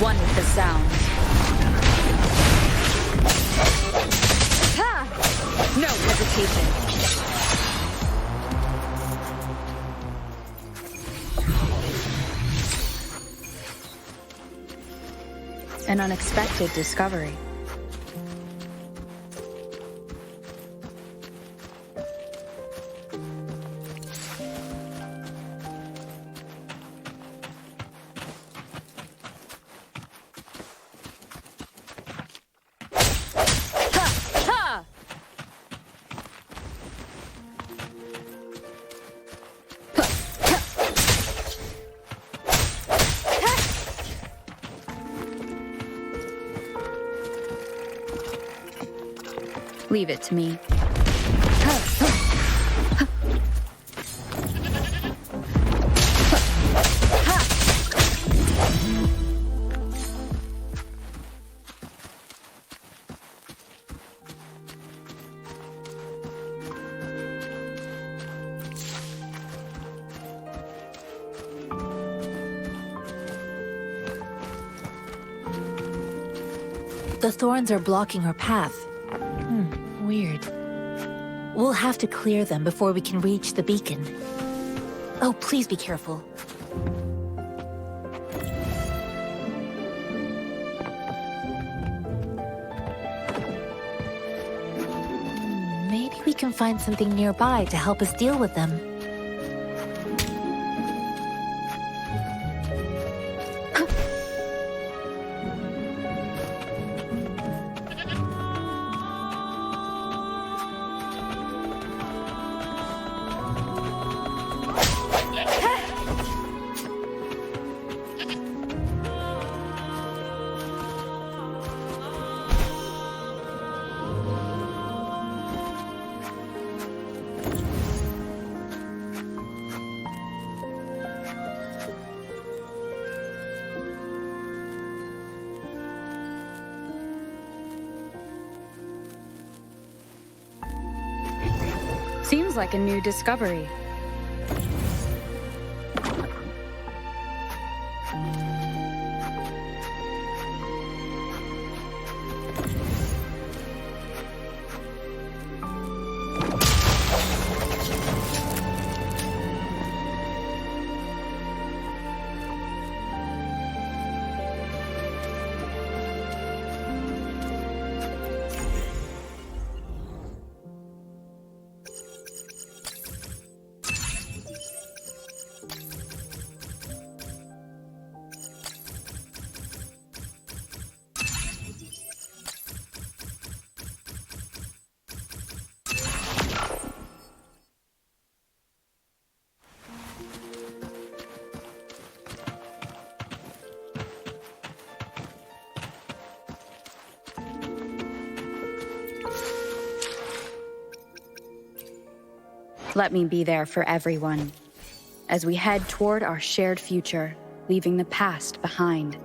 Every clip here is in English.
One with the sound. Ha! No hesitation. An unexpected discovery. Leave it to me. The thorns are blocking our path. Weird. We'll have to clear them before we can reach the beacon. Oh, please be careful. Maybe we can find something nearby to help us deal with them. Seems like a new discovery. Let me be there for everyone, as we head toward our shared future, leaving the past behind.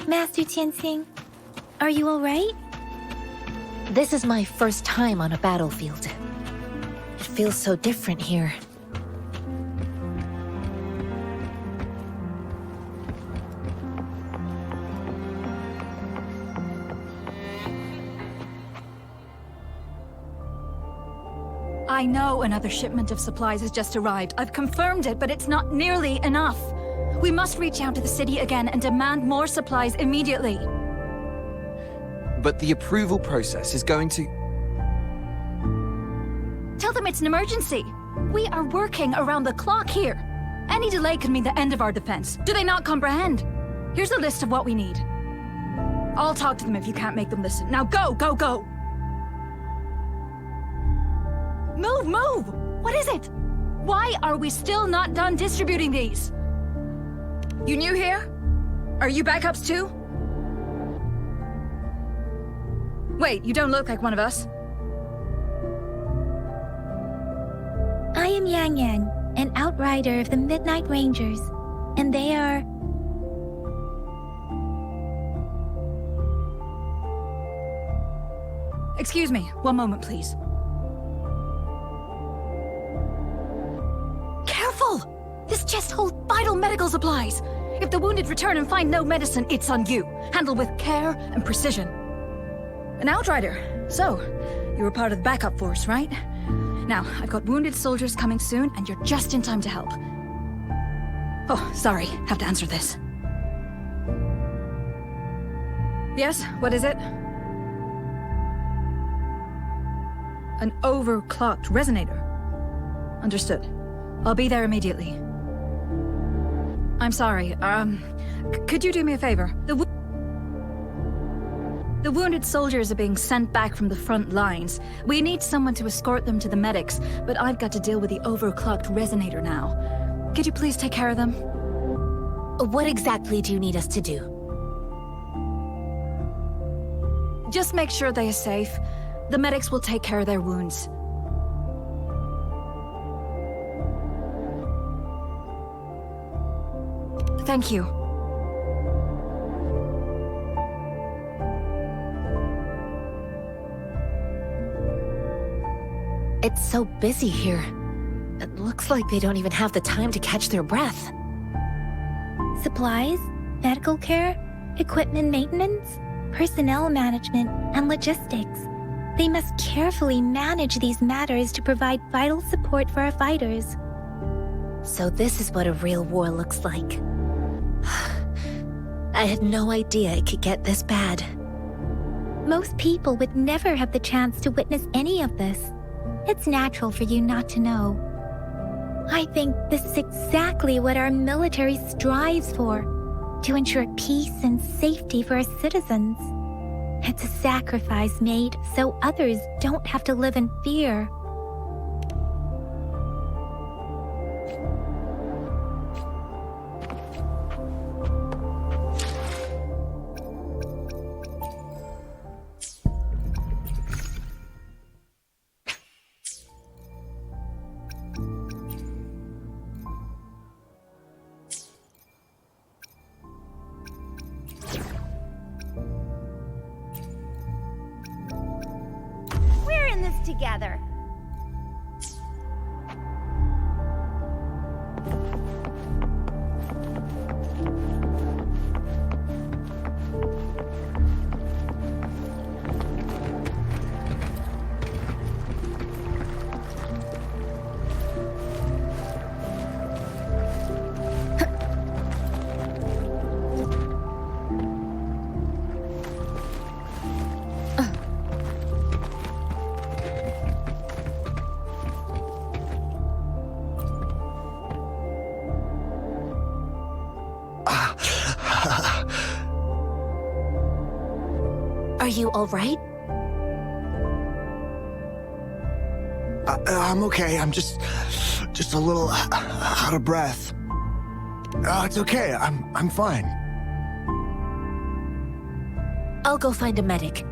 Master Tianxing, are you all right? This is my first time on a battlefield. It feels so different here. I know another shipment of supplies has just arrived. I've confirmed it, but it's not nearly enough. We must reach out to the city again and demand more supplies immediately. But the approval process is going to... Tell them it's an emergency. We are working around the clock here. Any delay could mean the end of our defense. Do they not comprehend? Here's a list of what we need. I'll talk to them if you can't make them listen. Now go, go, go! Move, move! What is it? Why are we still not done distributing these? You new here? Are you backups too? Wait, you don't look like one of us. I am Yang Yang, an outrider of the Midnight Rangers, and they are... Excuse me, one moment, please. Careful! This chest holds vital medical supplies. If the wounded return and find no medicine, it's on you. Handle with care and precision. An outrider. So, you were part of the backup force, right? Now, I've got wounded soldiers coming soon, and you're just in time to help. Oh, sorry, have to answer this. Yes, what is it? An overclocked resonator. Understood. I'll be there immediately. I'm sorry, could you do me a favor? The wounded soldiers are being sent back from the front lines. We need someone to escort them to the medics, but I've got to deal with the overclocked resonator now. Could you please take care of them? What exactly do you need us to do? Just make sure they are safe. The medics will take care of their wounds. Thank you. It's so busy here. It looks like they don't even have the time to catch their breath. Supplies, medical care, equipment maintenance, personnel management, and logistics. They must carefully manage these matters to provide vital support for our fighters. So this is what a real war looks like. I had no idea it could get this bad. Most people would never have the chance to witness any of this. It's natural for you not to know. I think this is exactly what our military strives for, to ensure peace and safety for our citizens. It's a sacrifice made so others don't have to live in fear. together. Are you all right? I'm okay. I'm just a little out of breath. It's okay. I'm fine. I'll go find a medic.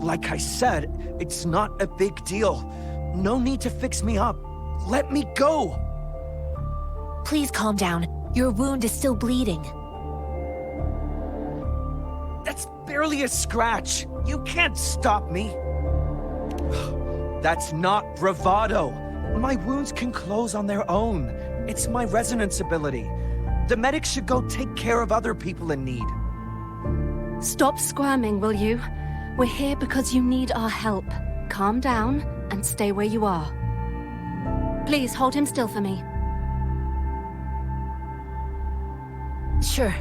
Like I said, it's not a big deal. No need to fix me up. Let me go! Please calm down. Your wound is still bleeding. That's barely a scratch. You can't stop me. That's not bravado. My wounds can close on their own. It's my resonance ability. The medics should go take care of other people in need. Stop squirming, will you? We're here because you need our help. Calm down and stay where you are. Please hold him still for me. Sure.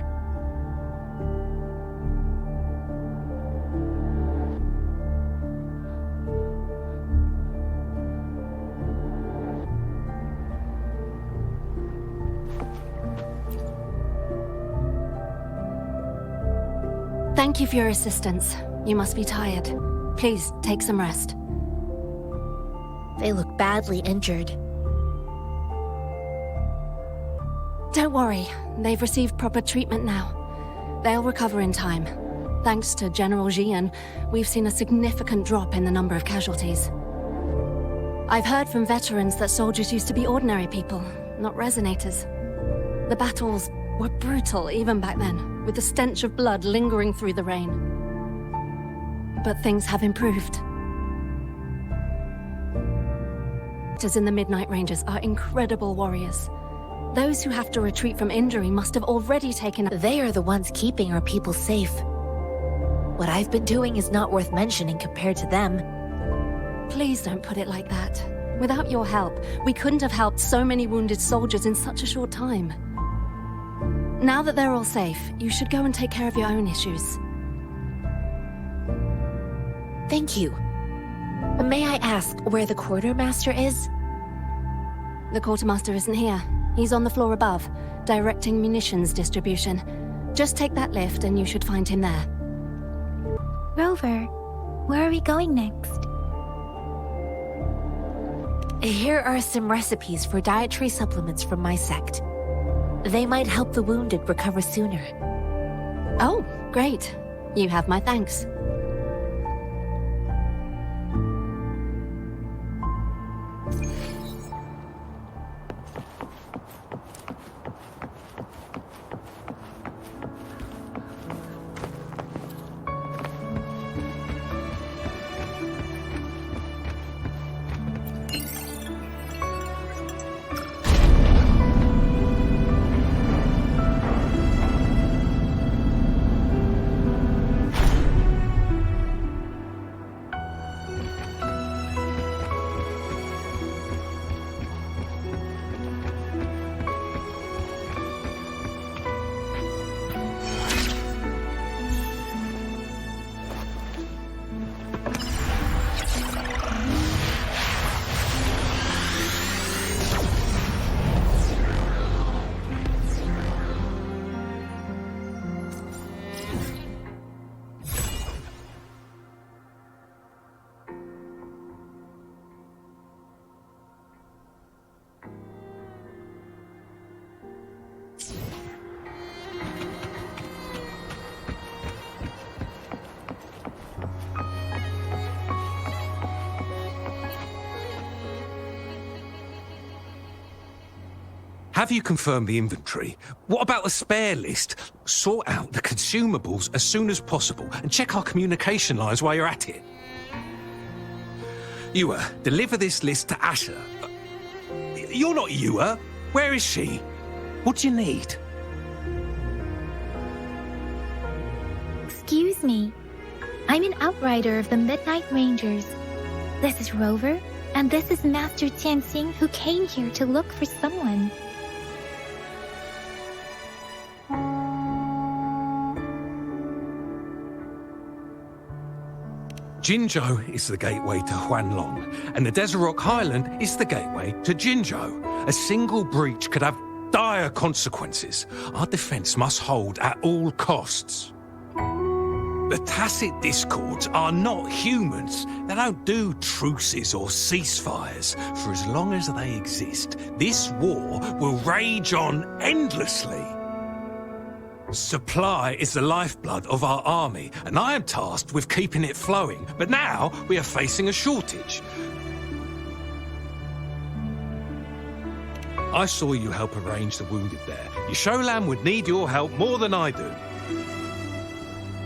Thank you for your assistance. You must be tired. Please, take some rest. They look badly injured. Don't worry, they've received proper treatment now. They'll recover in time. Thanks to General Jian, we've seen a significant drop in the number of casualties. I've heard from veterans that soldiers used to be ordinary people, not resonators. The battles were brutal even back then, with the stench of blood lingering through the rain. But things have improved. As in the Midnight Rangers are incredible warriors. Those who have to retreat from injury must have already taken... They are the ones keeping our people safe. What I've been doing is not worth mentioning compared to them. Please don't put it like that. Without your help, we couldn't have helped so many wounded soldiers in such a short time. Now that they're all safe, you should go and take care of your own issues. Thank you. May I ask where the quartermaster is? The quartermaster isn't here. He's on the floor above, directing munitions distribution. Just take that lift and you should find him there. Rover, where are we going next? Here are some recipes for dietary supplements from my sect. They might help the wounded recover sooner. Oh, great. You have my thanks. Have you confirmed the inventory? What about the spare list? Sort out the consumables as soon as possible and check our communication lines while you're at it. Yua, deliver this list to Asher. You're not Yua. Where is she? What do you need? Excuse me. I'm an outrider of the Midnight Rangers. This is Rover, and this is Master Tianxing, who came here to look for someone. Jinzhou is the gateway to Huanlong, and the Desert Rock Highland is the gateway to Jinzhou. A single breach could have dire consequences. Our defense must hold at all costs. The tacit discords are not humans. They don't do truces or ceasefires. For as long as they exist, this war will rage on endlessly. Supply is the lifeblood of our army, and I am tasked with keeping it flowing. But now we are facing a shortage. I saw you help arrange the wounded there. Yisholan would need your help more than I do.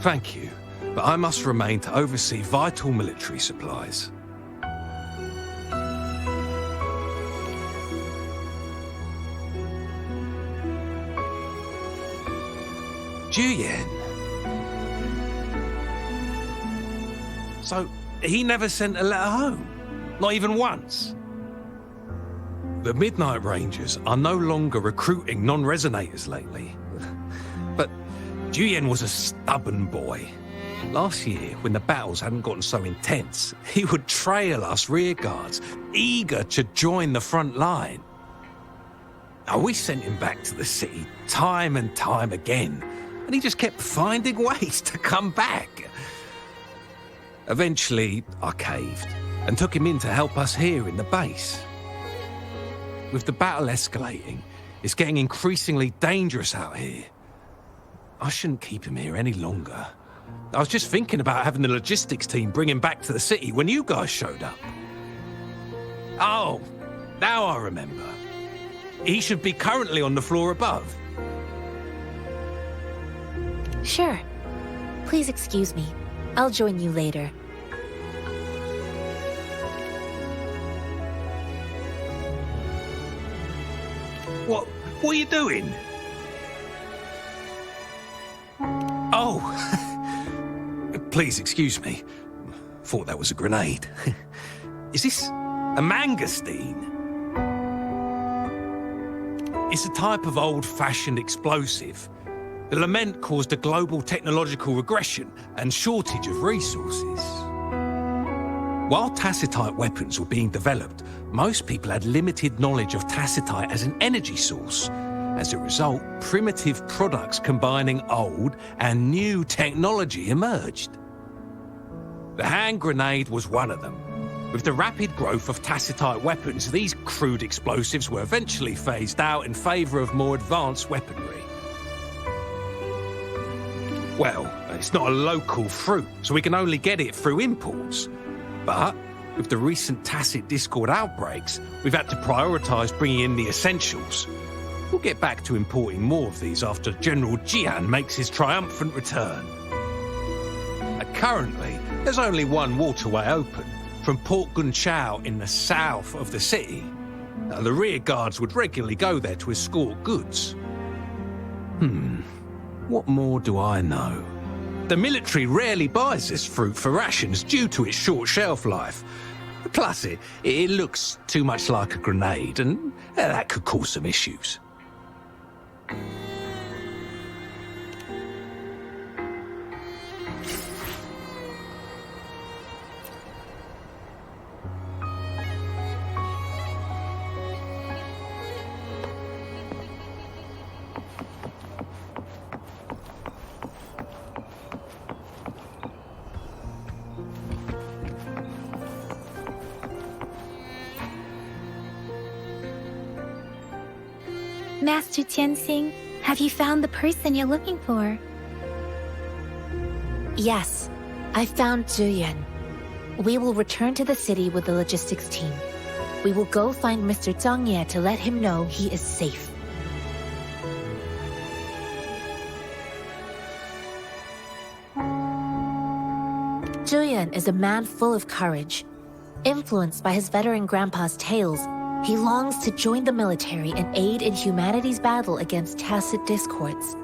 Thank you, but I must remain to oversee vital military supplies. Juyen. So, he never sent a letter home? Not even once? The Midnight Rangers are no longer recruiting non-resonators lately. But Juyen was a stubborn boy. Last year, when the battles hadn't gotten so intense, he would trail us rearguards, eager to join the front line. Now, we sent him back to the city time and time again, and he just kept finding ways to come back. Eventually, I caved and took him in to help us here in the base. With the battle escalating, it's getting increasingly dangerous out here. I shouldn't keep him here any longer. I was just thinking about having the logistics team bring him back to the city when you guys showed up. Oh, now I remember. He should be currently on the floor above. Sure. Please excuse me. I'll join you later. What are you doing? Oh, please excuse me. Thought that was a grenade. Is this a mangosteen? It's a type of old-fashioned explosive. The lament caused a global technological regression and shortage of resources. While tacitite weapons were being developed, most people had limited knowledge of tacitite as an energy source. As a result, primitive products combining old and new technology emerged. The hand grenade was one of them. With the rapid growth of tacitite weapons, these crude explosives were eventually phased out in favour of more advanced weaponry. Well, it's not a local fruit, so we can only get it through imports. But with the recent tacit discord outbreaks, we've had to prioritise bringing in the essentials. We'll get back to importing more of these after General Jian makes his triumphant return. Currently, there's only one waterway open, from Port Gunchao in the south of the city. The rear guards would regularly go there to escort goods. What more do I know? The military rarely buys this fruit for rations due to its short shelf life. Plus, it looks too much like a grenade, and that could cause some issues. Master Tianxing, have you found the person you're looking for? Yes, I found Juyen. We will return to the city with the logistics team. We will go find Mr. Zhang Ye to let him know he is safe. Julian is a man full of courage. Influenced by his veteran grandpa's tales, he longs to join the military and aid in humanity's battle against tacit discords.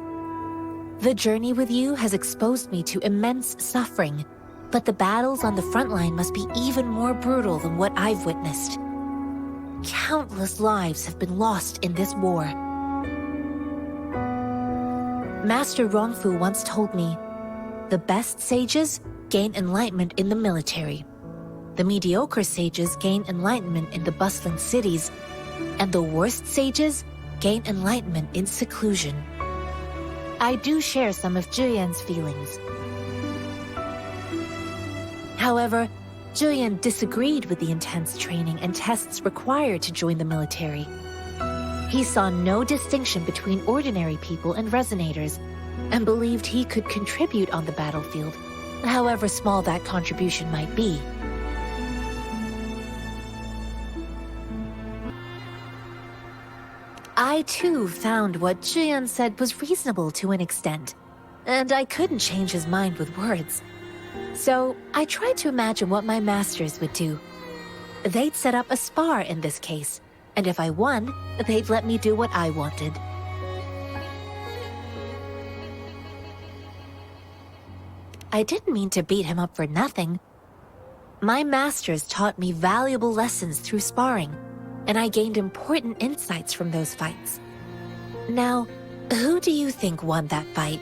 The journey with you has exposed me to immense suffering, but the battles on the front line must be even more brutal than what I've witnessed. Countless lives have been lost in this war. Master Rongfu once told me, the best sages gain enlightenment in the military. The mediocre sages gain enlightenment in the bustling cities, and the worst sages gain enlightenment in seclusion. I do share some of Julian's feelings. However, Julian disagreed with the intense training and tests required to join the military. He saw no distinction between ordinary people and resonators, and believed he could contribute on the battlefield, however small that contribution might be. I too found what Julian said was reasonable to an extent, and I couldn't change his mind with words. So I tried to imagine what my masters would do. They'd set up a spar in this case, and if I won, they'd let me do what I wanted. I didn't mean to beat him up for nothing. My masters taught me valuable lessons through sparring, and I gained important insights from those fights. Now, who do you think won that fight?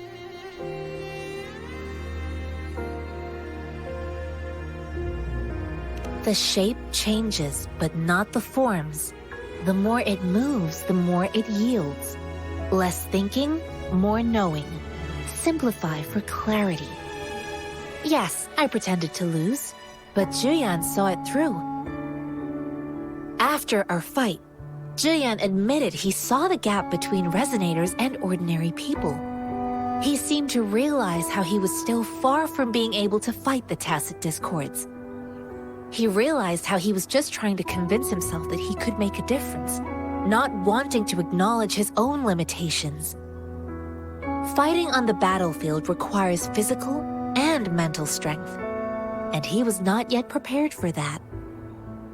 The shape changes, but not the forms. The more it moves, the more it yields. Less thinking, more knowing. Simplify for clarity. Yes, I pretended to lose, but Julian saw it through. After our fight, Julian admitted he saw the gap between resonators and ordinary people. He seemed to realize how he was still far from being able to fight the tacit discords. He realized how he was just trying to convince himself that he could make a difference, not wanting to acknowledge his own limitations. Fighting on the battlefield requires physical and mental strength, and he was not yet prepared for that.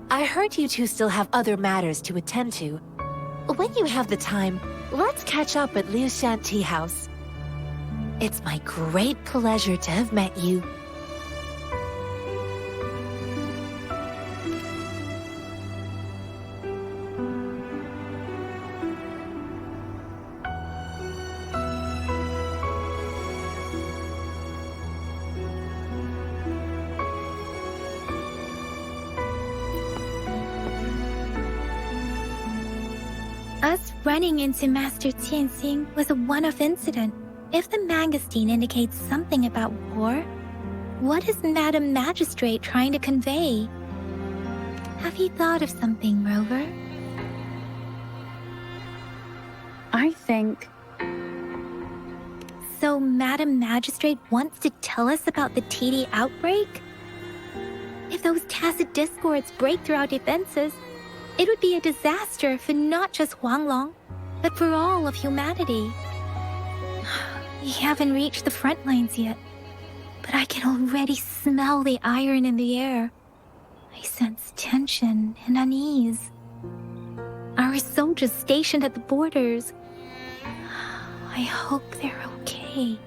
I heard you two still have other matters to attend to. When you have the time, let's catch up at Liu Shan Tea House. It's my great pleasure to have met you. Us running into Master Tianxing was a one-off incident. If the magazine indicates something about war, what is Madam Magistrate trying to convey? Have you thought of something, Rover? I think... So Madam Magistrate wants to tell us about the TD outbreak? If those tacit discords break through our defenses, it would be a disaster for not just Huanglong, but for all of humanity. We haven't reached the front lines yet, but I can already smell the iron in the air. I sense tension and unease. Our soldiers stationed at the borders. I hope they're okay.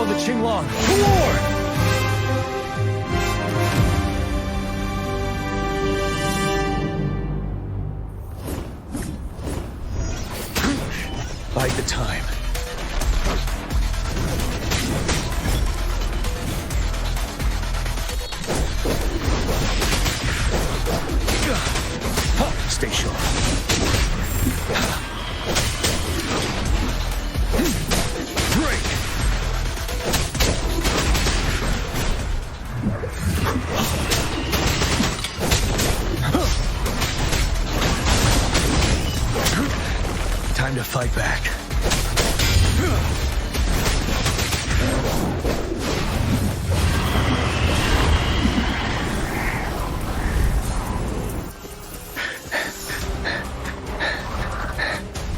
Follow the Qinglong. Toward! Bide the time. Stay sharp. Break! Time to fight back.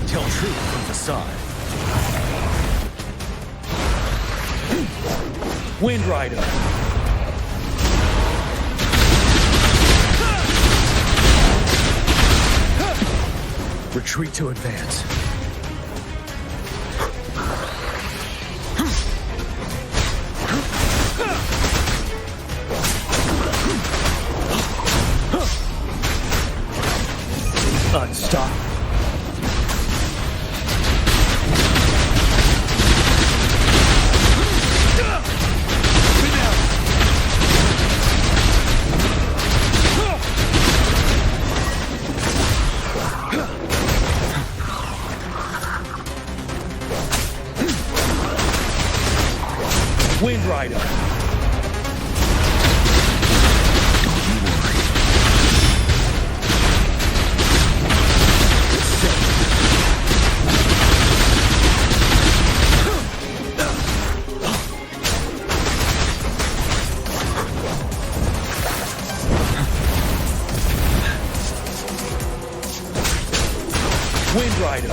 Tell truth from facade. Wind Rider. Retreat to advance. Unstop. Wind Rider. Wind Rider.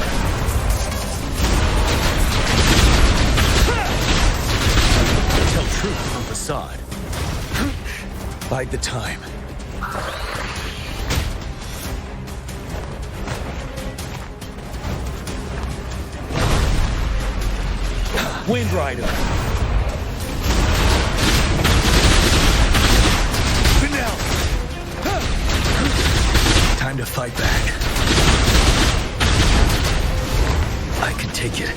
Tell truth from facade. Bide the time. Wind Rider. Finale. Time to fight back. I can take it.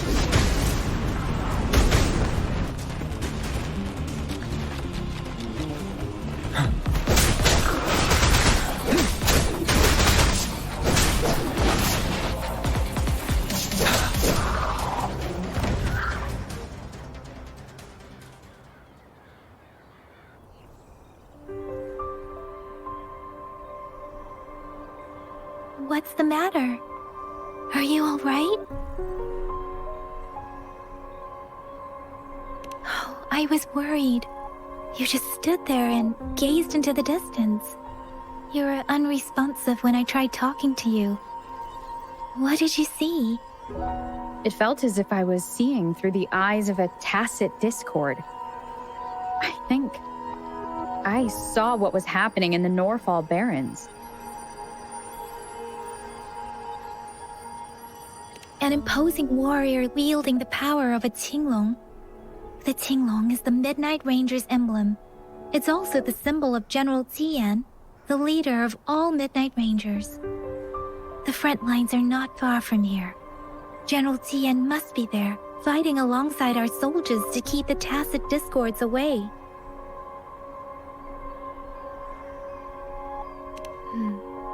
What's the matter? Are you all right? Oh, I was worried. You just stood there and gazed into the distance. You were unresponsive when I tried talking to you. What did you see? It felt as if I was seeing through the eyes of a tacit discord. I think I saw what was happening in the Norfall Barrens. An imposing warrior wielding the power of a Qinglong. The Qinglong is the Midnight Ranger's emblem. It's also the symbol of General Tian, the leader of all Midnight Rangers. The front lines are not far from here. General Tian must be there, fighting alongside our soldiers to keep the tacit discords away.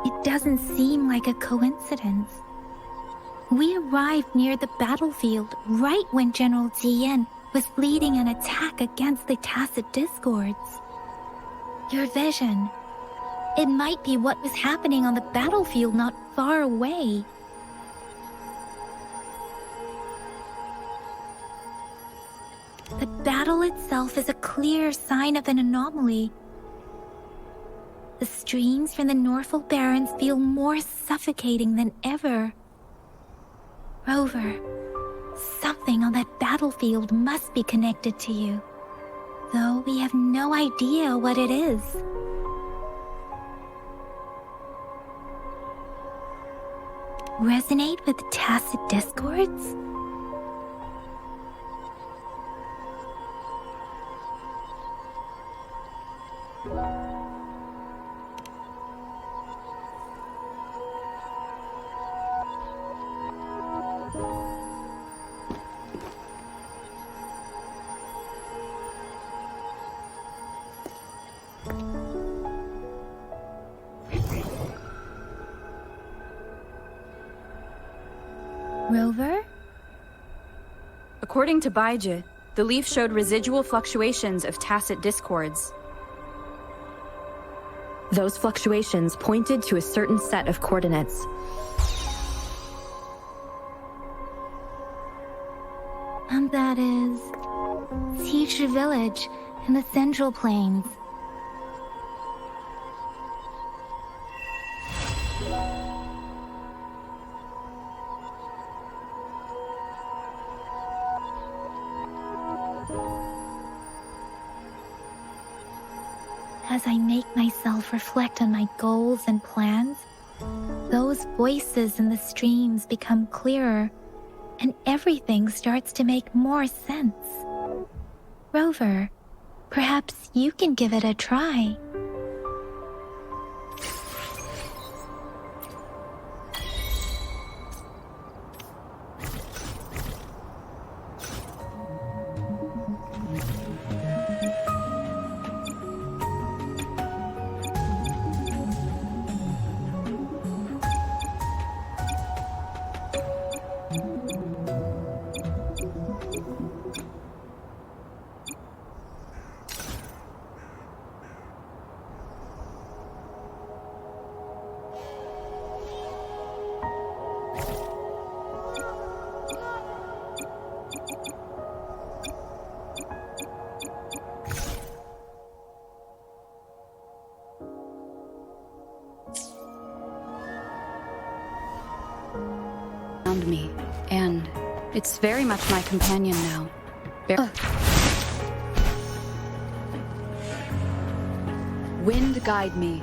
It doesn't seem like a coincidence. We arrived near the battlefield right when General Tian was leading an attack against the tacit discords. Your vision. It might be what was happening on the battlefield not far away. The battle itself is a clear sign of an anomaly. The streams from the Norfall Barrens feel more suffocating than ever. Rover, something on that battlefield must be connected to you, though we have no idea what it is. Resonate with the tacit discords? Rover? According to Baiji, the leaf showed residual fluctuations of tacit discords. Those fluctuations pointed to a certain set of coordinates. And that is... Teacher Village in the Central Plains. As I make myself reflect on my goals and plans, those voices in the streams become clearer, and everything starts to make more sense. Rover, perhaps you can give it a try. Me, and it's very much my companion now. Wind guide me.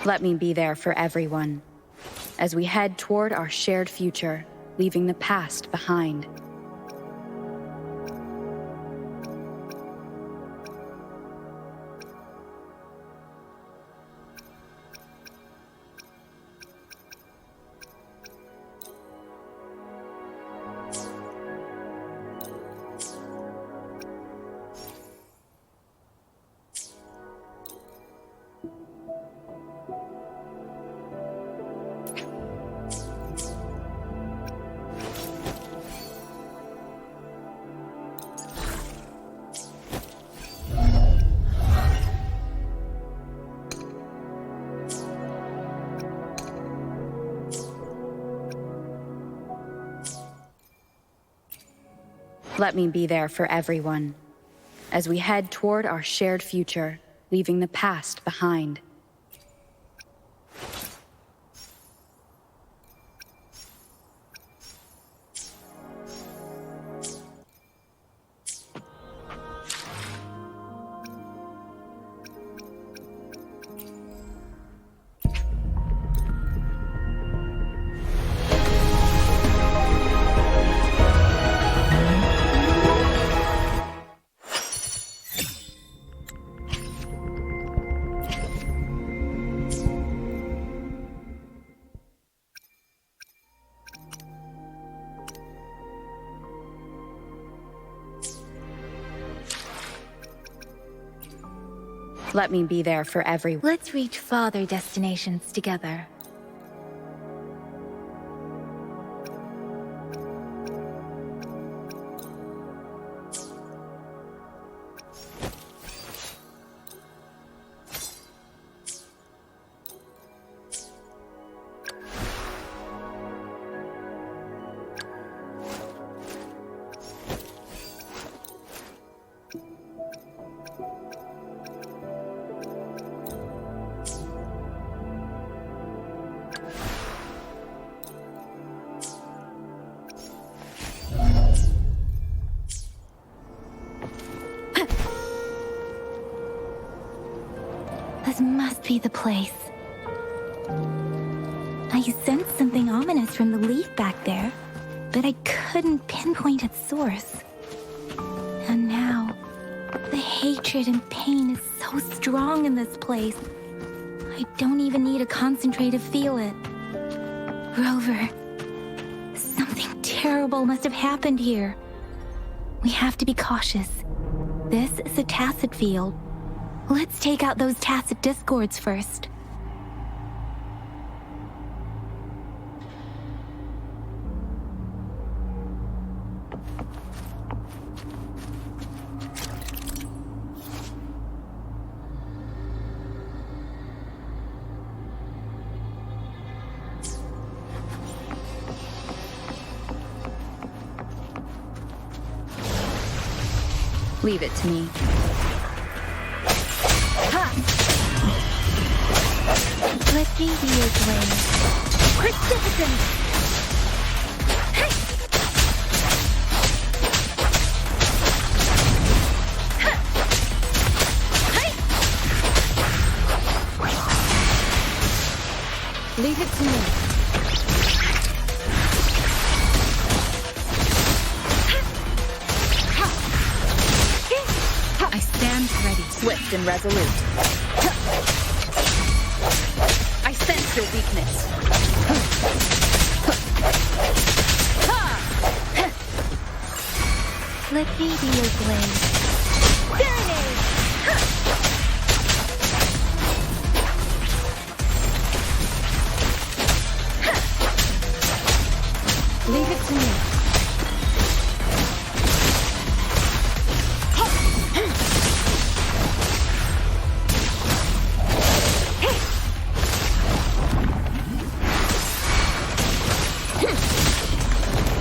Let me be there for everyone, as we head toward our shared future, leaving the past behind. Let me be there for everyone, as we head toward our shared future, leaving the past behind. Let me be there for everyone. Let's reach farther destinations together. This must be the place. I sensed something ominous from the leaf back there, but I couldn't pinpoint its source. And now, the hatred and pain is so strong in this place. I don't even need to concentrate to feel it. Rover, something terrible must have happened here. We have to be cautious. This is a tacit field. Let's take out those tacit discords first. Leave it to me. Let's see your blade. Precipitant! Hey! Hey! Leave it to me. I stand ready, swift and resolute. I sense your weakness. Let me be your blade. Serenade! Leave it to me.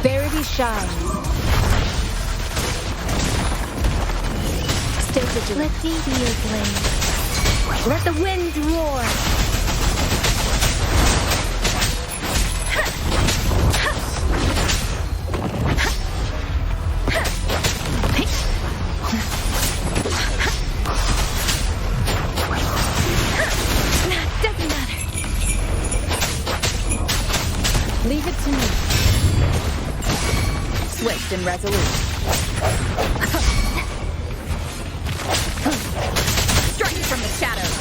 Verity shines. Stay vigilant. Let me be your blade. Let the wind roar. Doesn't matter. Leave it to me. Swift and resolute. Strike from the shadows.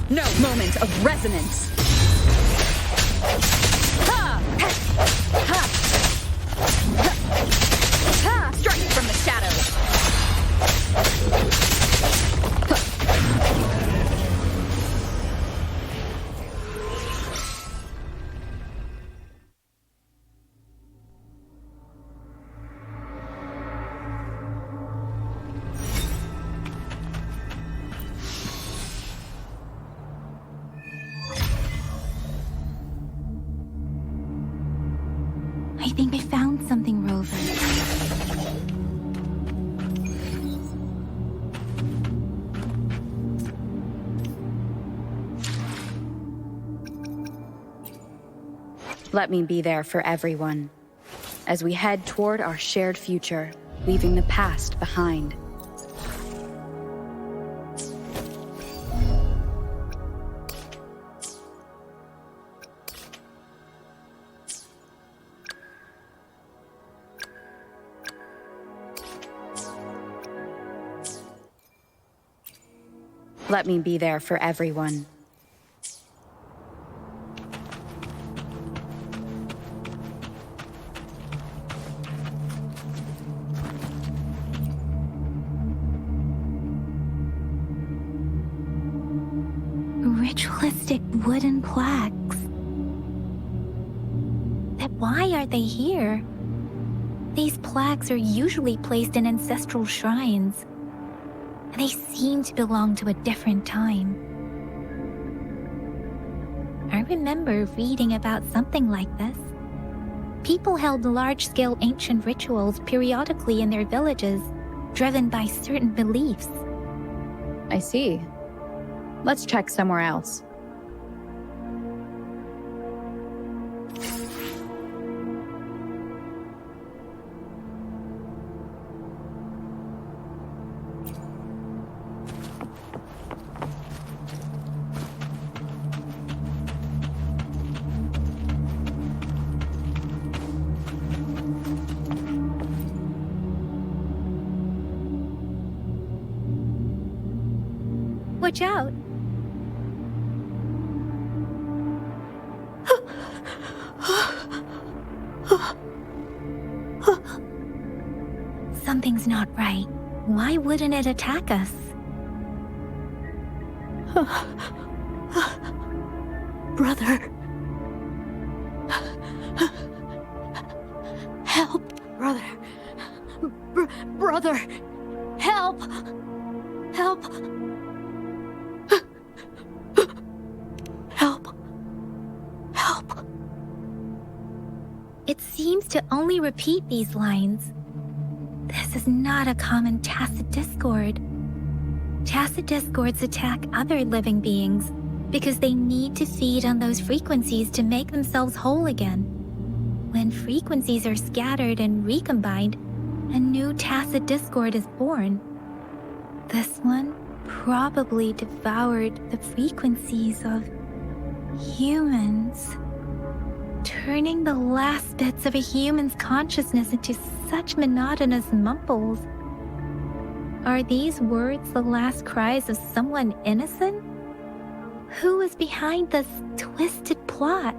No moment of resonance. Strike from the shadows. I think I found something, Rover. Let me be there for everyone as we head toward our shared future, leaving the past behind. Let me be there for everyone. plastic wooden plaques. But why are they here? These plaques are usually placed in ancestral shrines. They seem to belong to a different time. I remember reading about something like this. People held large-scale ancient rituals periodically in their villages, driven by certain beliefs. I see. Let's check somewhere else. Watch out! Something's not right. Why wouldn't it attack us? Brother. Help. Brother. Brother. Help. Help. Help. Help. It seems to only repeat these lines. This is not a common tacit discord. Tacit discords attack other living beings because they need to feed on those frequencies to make themselves whole again. When frequencies are scattered and recombined, a new tacit discord is born. This one probably devoured the frequencies of humans, turning the last bits of a human's consciousness into such monotonous mumbles. Are these words the last cries of someone innocent? Who is behind this twisted plot?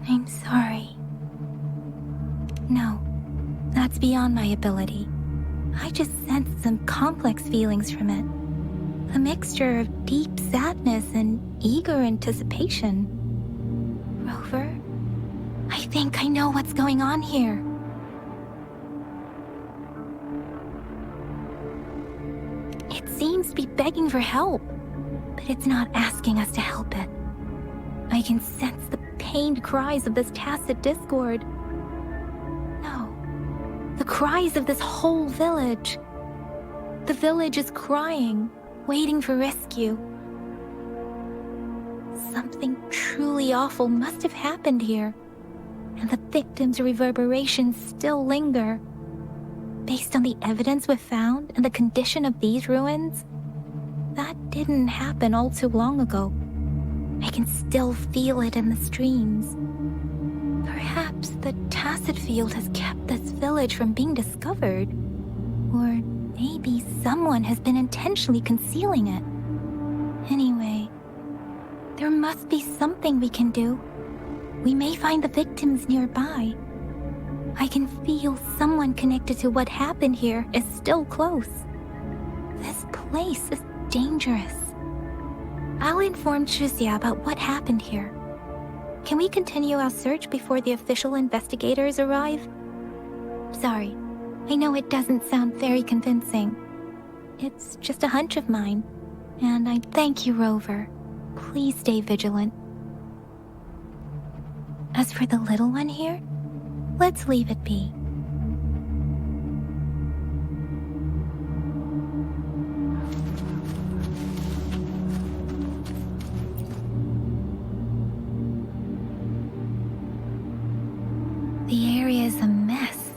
I'm sorry. No, that's beyond my ability. I just sensed some complex feelings from it. A mixture of deep sadness and eager anticipation. Rover, I think I know what's going on here. It seems to be begging for help, but it's not asking us to help it. I can sense the pained cries of this tacit discord. No, the cries of this whole village. The village is crying, waiting for rescue. Something truly awful must have happened here, and the victims' reverberations still linger. Based on the evidence we've found and the condition of these ruins, that didn't happen all too long ago. I can still feel it in the streams. Perhaps the tacit field has kept this village from being discovered. Or maybe someone has been intentionally concealing it. Anyway, there must be something we can do. We may find the victims nearby. I can feel someone connected to what happened here is still close. This place is dangerous. I'll inform Shuzia about what happened here. Can we continue our search before the official investigators arrive? Sorry, I know it doesn't sound very convincing. It's just a hunch of mine, and I thank you, Rover. Please stay vigilant. As for the little one here, let's leave it be. The area is a mess,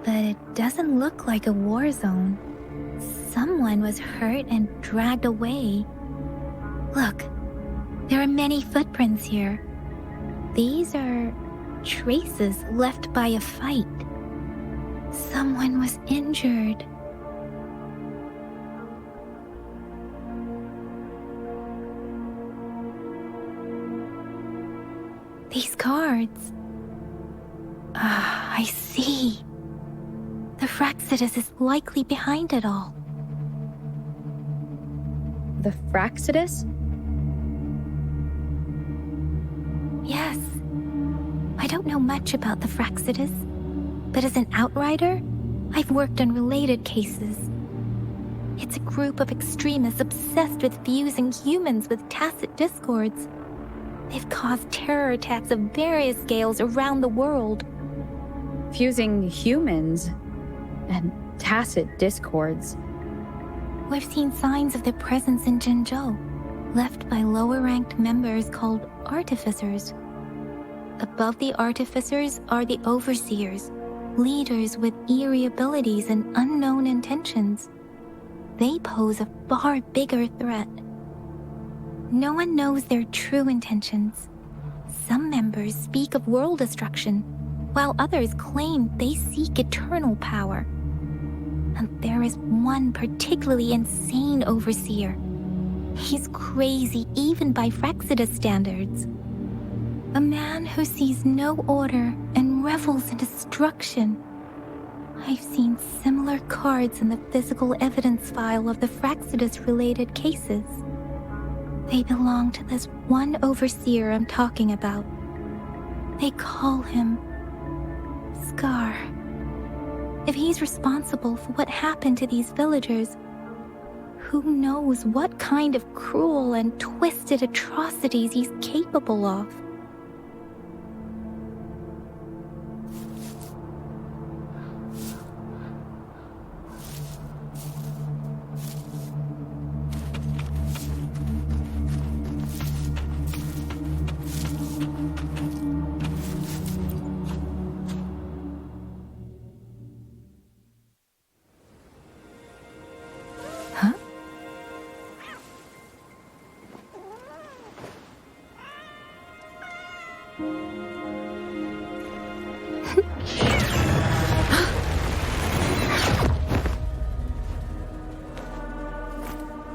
but it doesn't look like a war zone. Someone was hurt and dragged away. Look, there are many footprints here. These are traces left by a fight. Someone was injured. These cards. Fraxidus is likely behind it all. The Fraxidus? Yes. I don't know much about the Fraxidus, but as an outrider, I've worked on related cases. It's a group of extremists obsessed with fusing humans with tacit discords. They've caused terror attacks of various scales around the world. Fusing humans and tacit discords. We've seen signs of their presence in Jinzhou, left by lower-ranked members called artificers. Above the artificers are the overseers, leaders with eerie abilities and unknown intentions. They pose a far bigger threat. No one knows their true intentions. Some members speak of world destruction, while others claim they seek eternal power. And there is one particularly insane overseer. He's crazy even by Fraxidus standards. A man who sees no order and revels in destruction. I've seen similar cards in the physical evidence file of the Fraxidus-related cases. They belong to this one overseer I'm talking about. They call him Scar. If he's responsible for what happened to these villagers, who knows what kind of cruel and twisted atrocities he's capable of?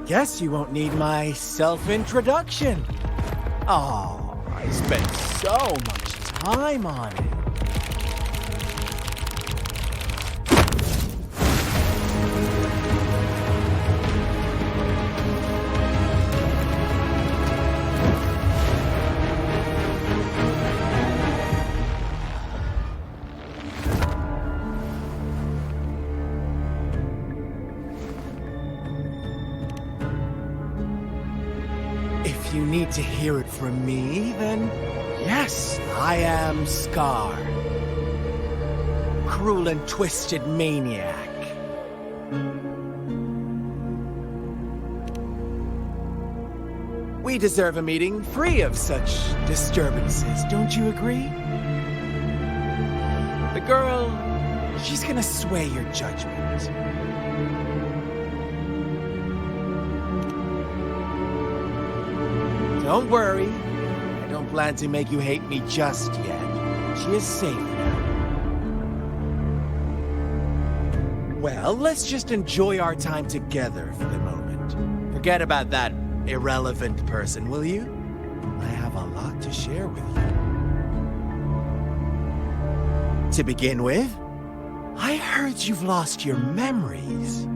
Guess you won't need my self-introduction. Oh, I spent so much time on it. If you need to hear it from me, then yes, I am Scar. Cruel and twisted maniac. We deserve a meeting free of such disturbances, don't you agree? The girl, she's gonna sway your judgment. Don't worry, I don't plan to make you hate me just yet. She is safe now. Well, let's just enjoy our time together for the moment. Forget about that irrelevant person, will you? I have a lot to share with you. To begin with, I heard you've lost your memories.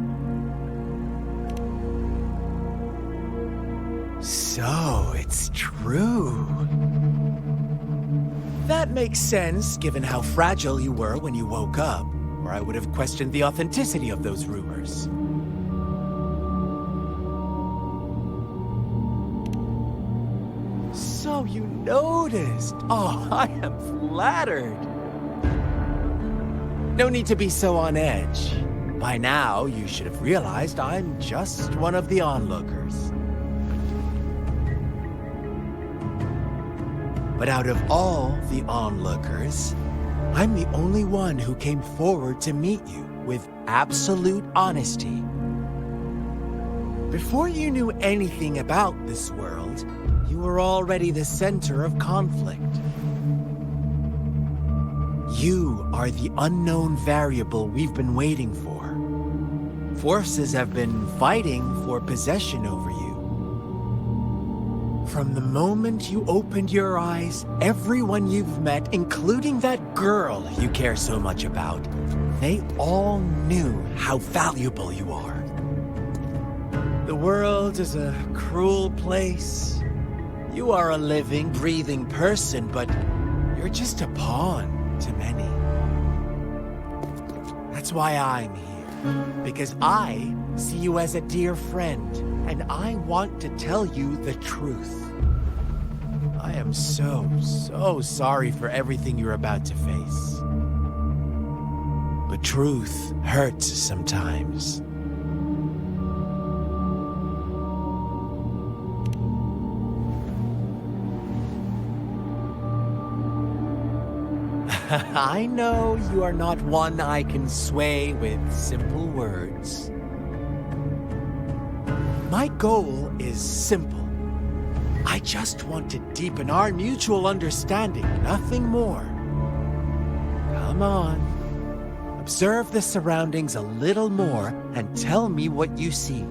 So, it's true. That makes sense, given how fragile you were when you woke up, or I would have questioned the authenticity of those rumors. So you noticed. Oh, I am flattered. No need to be so on edge. By now, you should have realized I'm just one of the onlookers. But out of all the onlookers, I'm the only one who came forward to meet you with absolute honesty. Before you knew anything about this world, you were already the center of conflict. You are the unknown variable we've been waiting for. Forces have been fighting for possession over you. From the moment you opened your eyes, everyone you've met, including that girl you care so much about, they all knew how valuable you are. The world is a cruel place. You are a living, breathing person, but you're just a pawn to many. That's why I'm here, because I see you as a dear friend, and I want to tell you the truth. I am so sorry for everything you're about to face. But truth hurts sometimes. I know you are not one I can sway with simple words. My goal is simple. I just want to deepen our mutual understanding, nothing more. Come on. Observe the surroundings a little more and tell me what you see.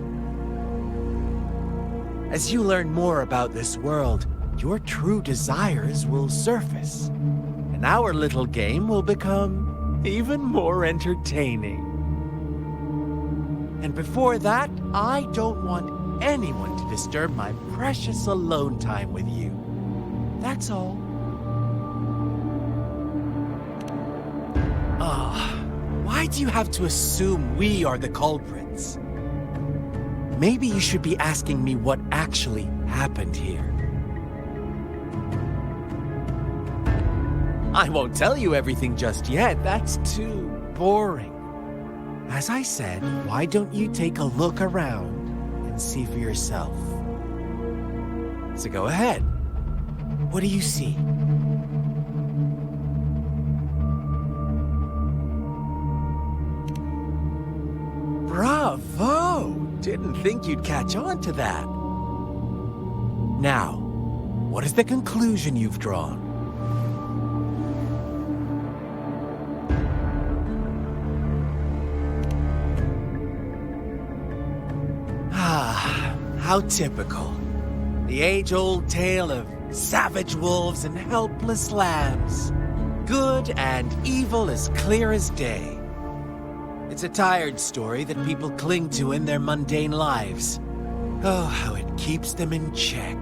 As you learn more about this world, your true desires will surface, and our little game will become even more entertaining. And before that, I don't want anyone to disturb my precious alone time with you. That's all. Why do you have to assume we are the culprits? Maybe you should be asking me what actually happened here. I won't tell you everything just yet. That's too boring. As I said, why don't you take a look around and see for yourself? So go ahead. What do you see? Bravo! Didn't think you'd catch on to that. Now, what is the conclusion you've drawn? How typical. The age-old tale of savage wolves and helpless lambs. Good and evil as clear as day. It's a tired story that people cling to in their mundane lives. Oh, how it keeps them in check.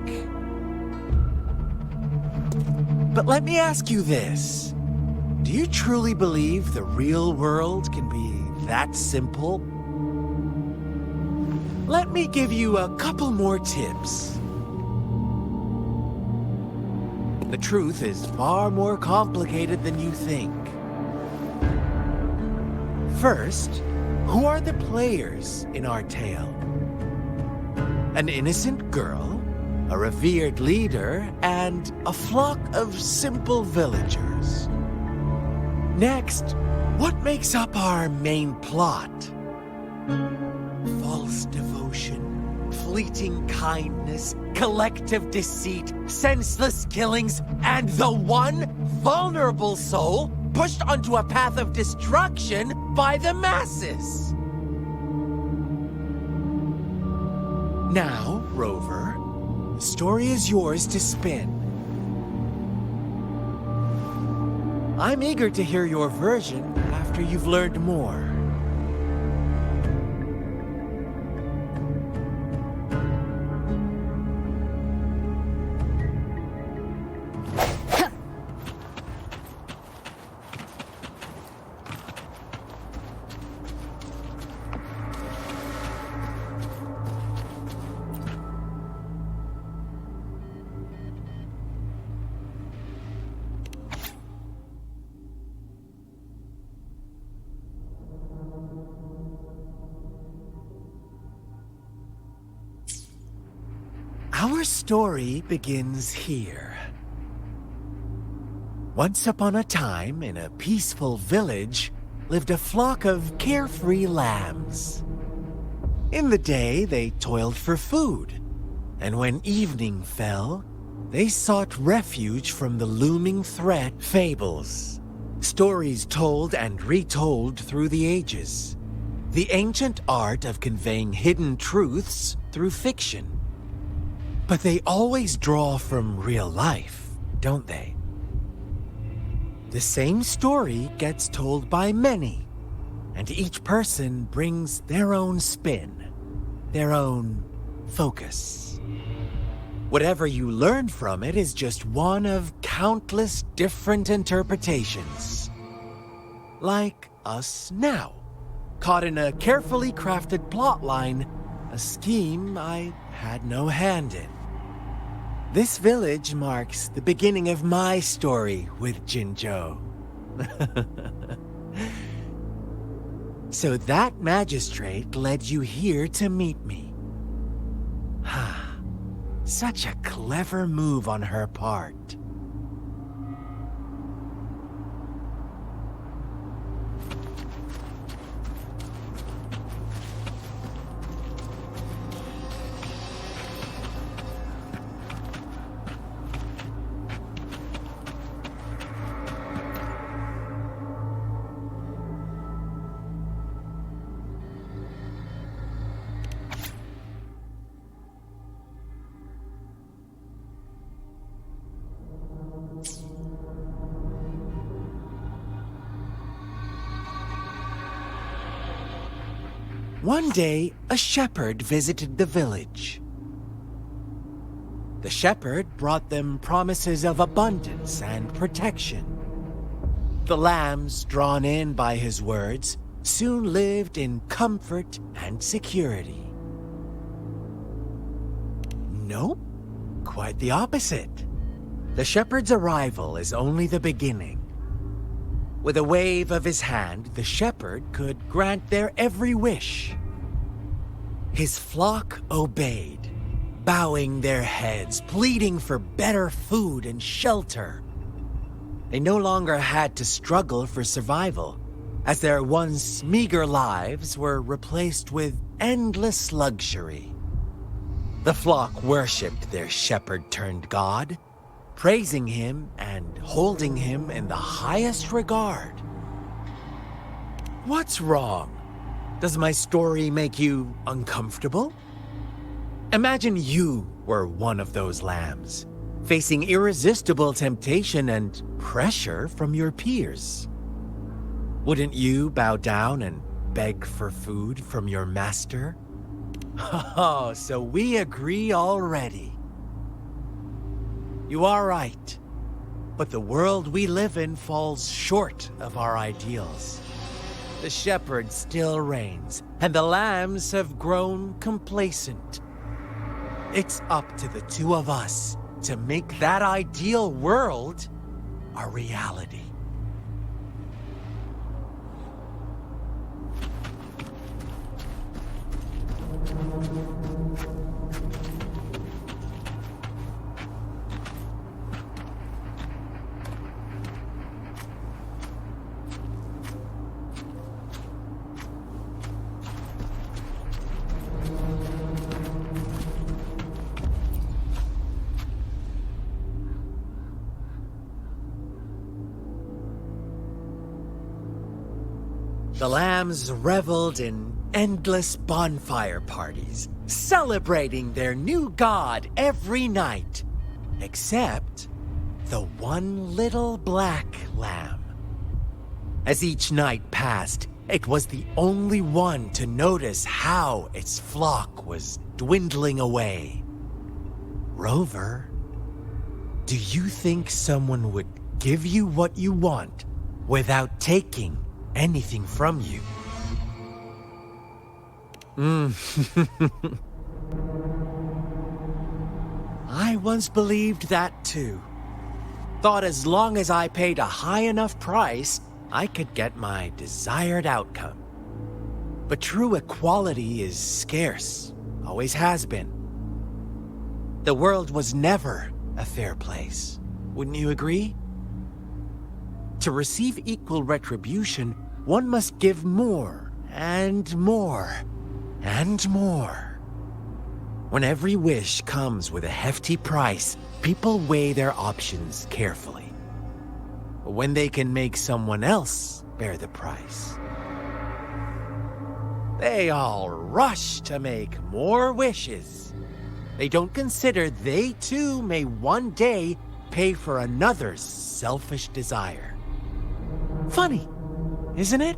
But let me ask you this. Do you truly believe the real world can be that simple? Let me give you a couple more tips. The truth is far more complicated than you think. First, who are the players in our tale? An innocent girl, a revered leader, and a flock of simple villagers. Next, what makes up our main plot? False devotion, fleeting kindness, collective deceit, senseless killings, and the one vulnerable soul pushed onto a path of destruction by the masses. Now, Rover, the story is yours to spin. I'm eager to hear your version after you've learned more. Our story begins here. Once upon a time, in a peaceful village, lived a flock of carefree lambs. In the day, they toiled for food, and when evening fell, they sought refuge from the looming threat, fables. Stories told and retold through the ages. The ancient art of conveying hidden truths through fiction. But they always draw from real life, don't they? The same story gets told by many, and each person brings their own spin, their own focus. Whatever you learn from it is just one of countless different interpretations. Like us now, caught in a carefully crafted plotline, a scheme I had no hand in. This village marks the beginning of my story with Jinzhou. So that magistrate led you here to meet me. Such a clever move on her part. One day, a shepherd visited the village. The shepherd brought them promises of abundance and protection. The lambs, drawn in by his words, soon lived in comfort and security. Nope, quite the opposite. The shepherd's arrival is only the beginning. With a wave of his hand, the shepherd could grant their every wish. His flock obeyed, bowing their heads, pleading for better food and shelter. They no longer had to struggle for survival, as their once meager lives were replaced with endless luxury. The flock worshipped their shepherd-turned-god, praising him and holding him in the highest regard. What's wrong? Does my story make you uncomfortable? Imagine you were one of those lambs, facing irresistible temptation and pressure from your peers. Wouldn't you bow down and beg for food from your master? Oh, so we agree already. You are right, but the world we live in falls short of our ideals. The shepherd still reigns, and the lambs have grown complacent. It's up to the two of us to make that ideal world a reality. The lambs reveled in endless bonfire parties, celebrating their new god every night, except the one little black lamb. As each night passed, it was the only one to notice how its flock was dwindling away. Rover, do you think someone would give you what you want without taking anything from you? I once believed that too. Thought as long as I paid a high enough price, I could get my desired outcome. But true equality is scarce, always has been. The world was never a fair place, wouldn't you agree? To receive equal retribution, one must give more and more and more. When every wish comes with a hefty price, people weigh their options carefully. But when they can make someone else bear the price, they all rush to make more wishes. They don't consider they too may one day pay for another's selfish desire. Funny, isn't it?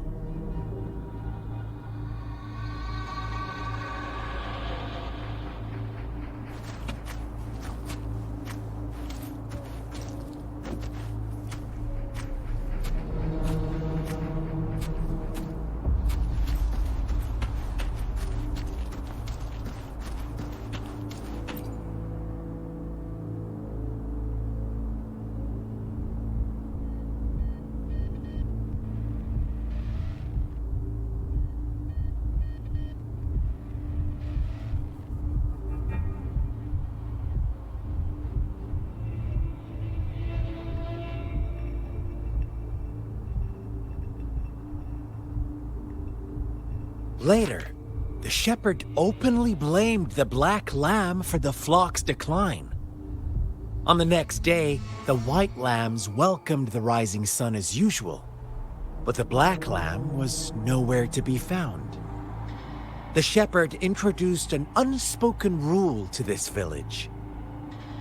Later, the shepherd openly blamed the black lamb for the flock's decline. On the next day, the white lambs welcomed the rising sun as usual, but the black lamb was nowhere to be found. The shepherd introduced an unspoken rule to this village,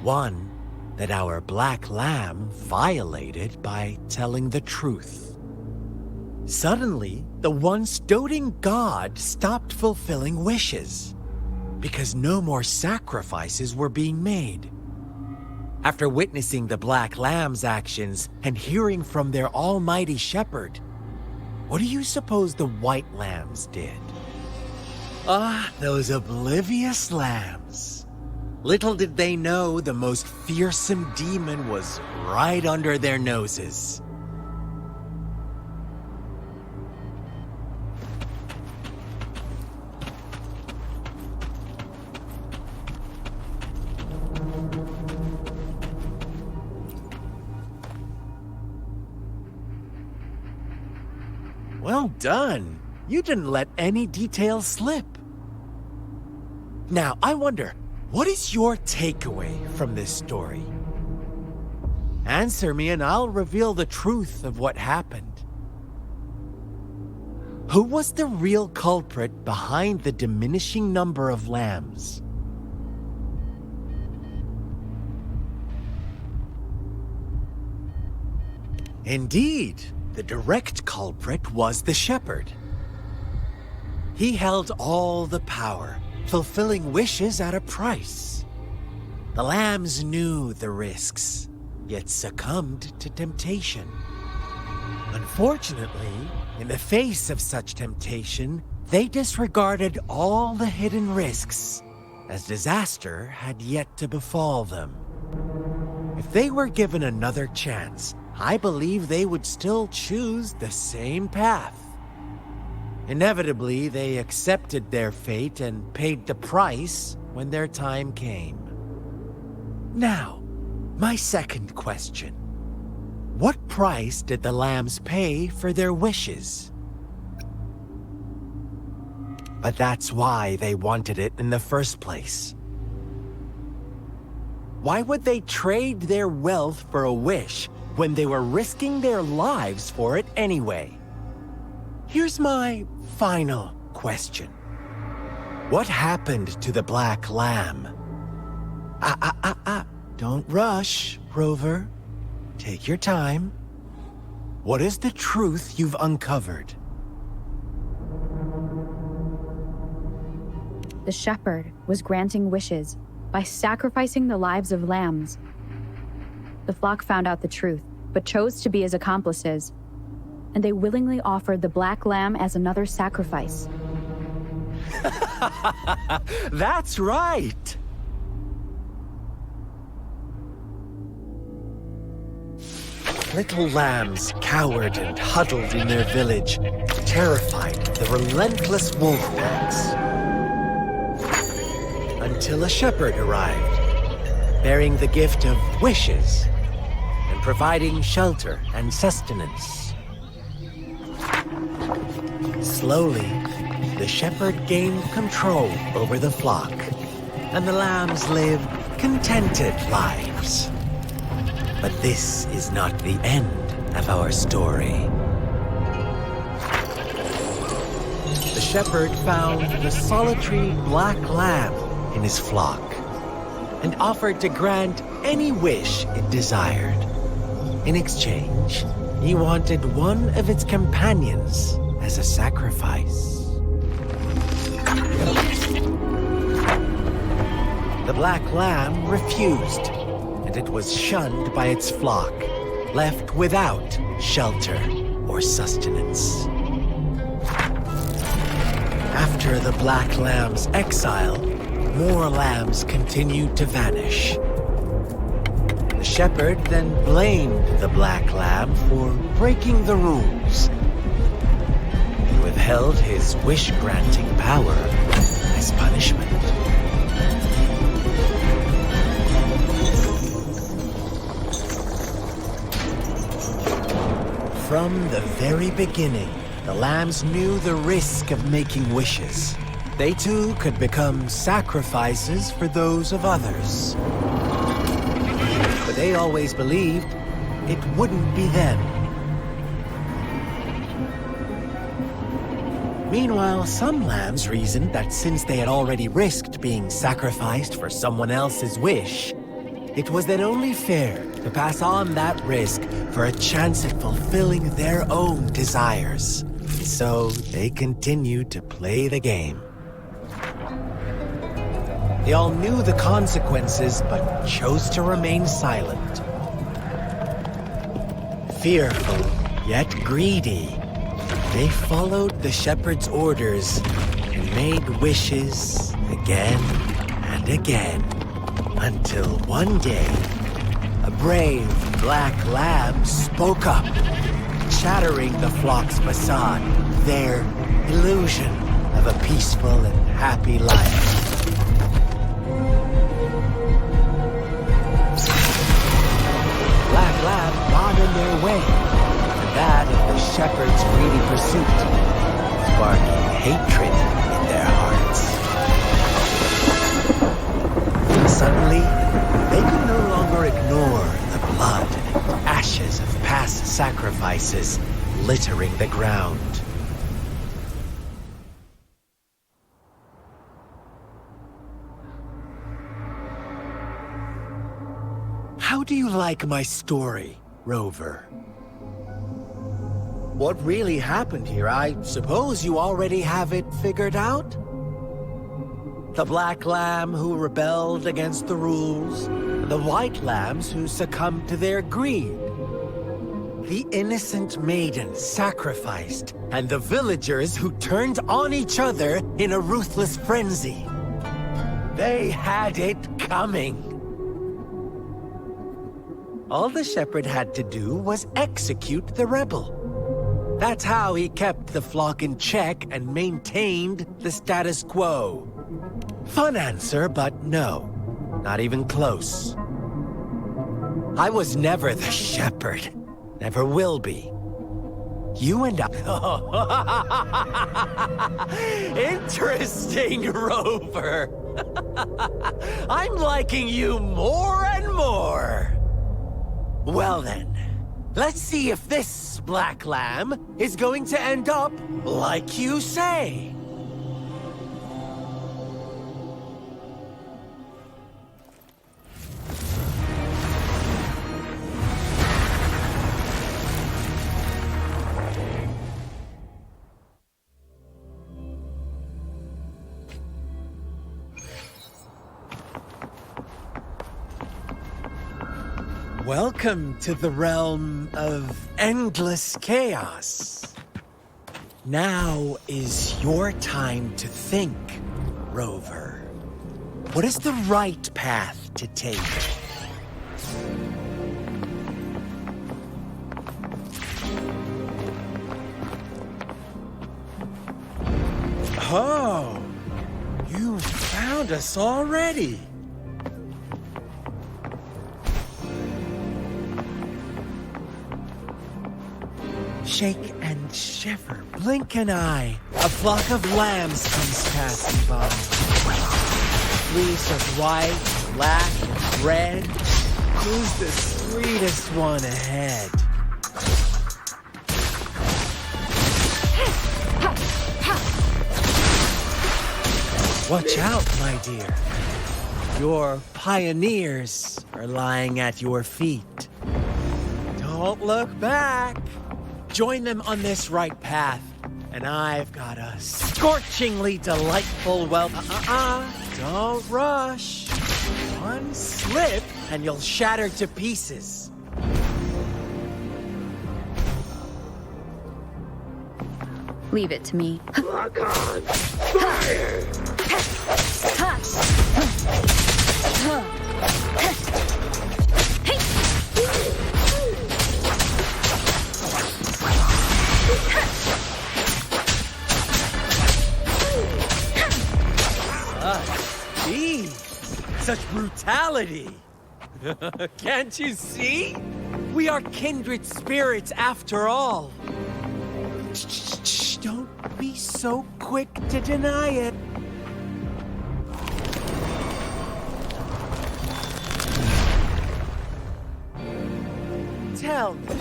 one that our black lamb violated by telling the truth. Suddenly, the once doting god stopped fulfilling wishes because no more sacrifices were being made. After witnessing the black lamb's actions and hearing from their almighty shepherd, what do you suppose the white lambs did? Ah, those oblivious lambs. Little did they know the most fearsome demon was right under their noses. Well done. You didn't let any details slip. Now, I wonder, what is your takeaway from this story? Answer me and I'll reveal the truth of what happened. Who was the real culprit behind the diminishing number of lambs? Indeed, the direct culprit was the shepherd. He held all the power, fulfilling wishes at a price. The lambs knew the risks, yet succumbed to temptation. Unfortunately, in the face of such temptation, they disregarded all the hidden risks, as disaster had yet to befall them. If they were given another chance, I believe they would still choose the same path. Inevitably, they accepted their fate and paid the price when their time came. Now, my second question. What price did the lambs pay for their wishes? But that's why they wanted it in the first place. Why would they trade their wealth for a wish when they were risking their lives for it anyway? Here's my final question. What happened to the black lamb? Don't rush, Rover. Take your time. What is the truth you've uncovered? The shepherd was granting wishes by sacrificing the lives of lambs. The flock found out the truth, but chose to be his accomplices, and they willingly offered the black lamb as another sacrifice. That's right! Little lambs cowered and huddled in their village, terrified of the relentless wolf packs. Until a shepherd arrived, bearing the gift of wishes and providing shelter and sustenance. Slowly, the shepherd gained control over the flock, and the lambs lived contented lives. But this is not the end of our story. The shepherd found the solitary black lamb in his flock and offered to grant any wish it desired. In exchange, he wanted one of its companions as a sacrifice. The black lamb refused, and it was shunned by its flock, left without shelter or sustenance. After the black lamb's exile, more lambs continued to vanish. The shepherd then blamed the black lamb for breaking the rules. He withheld his wish-granting power as punishment. From the very beginning, the lambs knew the risk of making wishes. They too could become sacrifices for those of others. But they always believed it wouldn't be them. Meanwhile, some lambs reasoned that since they had already risked being sacrificed for someone else's wish, it was then only fair to pass on that risk for a chance at fulfilling their own desires. So they continued to play the game. They all knew the consequences, but chose to remain silent. Fearful, yet greedy, they followed the shepherd's orders and made wishes again and again, until one day, a brave black lamb spoke up, shattering the flock's facade, their illusion of a peaceful and happy life. Black lamb got in their way, and that of the shepherd's greedy pursuit, sparking hatred in their hearts. Suddenly, they could no longer ignore the blood and ashes of past sacrifices littering the ground. How do you like my story, Rover? What really happened here? I suppose you already have it figured out? The black lamb who rebelled against the rules, the white lambs who succumbed to their greed. The innocent maiden sacrificed, and the villagers who turned on each other in a ruthless frenzy. They had it coming. All the shepherd had to do was execute the rebel. That's how he kept the flock in check and maintained the status quo. Fun answer, but no, not even close. I was never the shepherd, never will be. You and I... Interesting, Rover. I'm liking you more and more. Well then, let's see if this black lamb is going to end up like you say. Welcome to the realm of endless chaos. Now is your time to think, Rover. What is the right path to take? Oh, you found us already. Shake and shiver, blink an eye. A flock of lambs comes passing by. A fleece of white, black, and red. Who's the sweetest one ahead? Watch out, my dear. Your pioneers are lying at your feet. Don't look back. Join them on this right path, and I've got a scorchingly delightful Don't rush. One slip, and you'll shatter to pieces. Leave it to me. Lock on. Fire! Gee, such brutality. Can't you see? We are kindred spirits after all. Shh, don't be so quick to deny it. Tell me,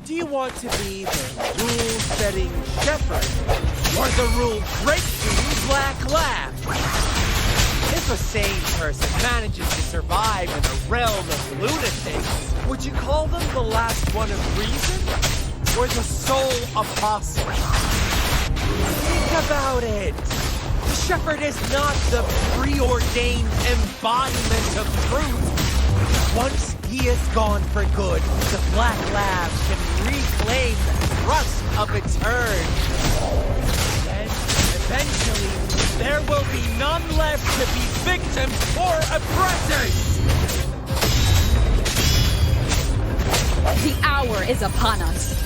do you want to be the rule-setting shepherd or the rule-breaking black lab? If a sane person manages to survive in a realm of lunatics, would you call them the last one of reason or the sole apostle? Think about it. The shepherd is not the preordained embodiment of truth. Once he is gone for good, the Black Lab can reclaim the trust of its herd. Then, eventually, there will be none left to be victims or oppressors! The hour is upon us.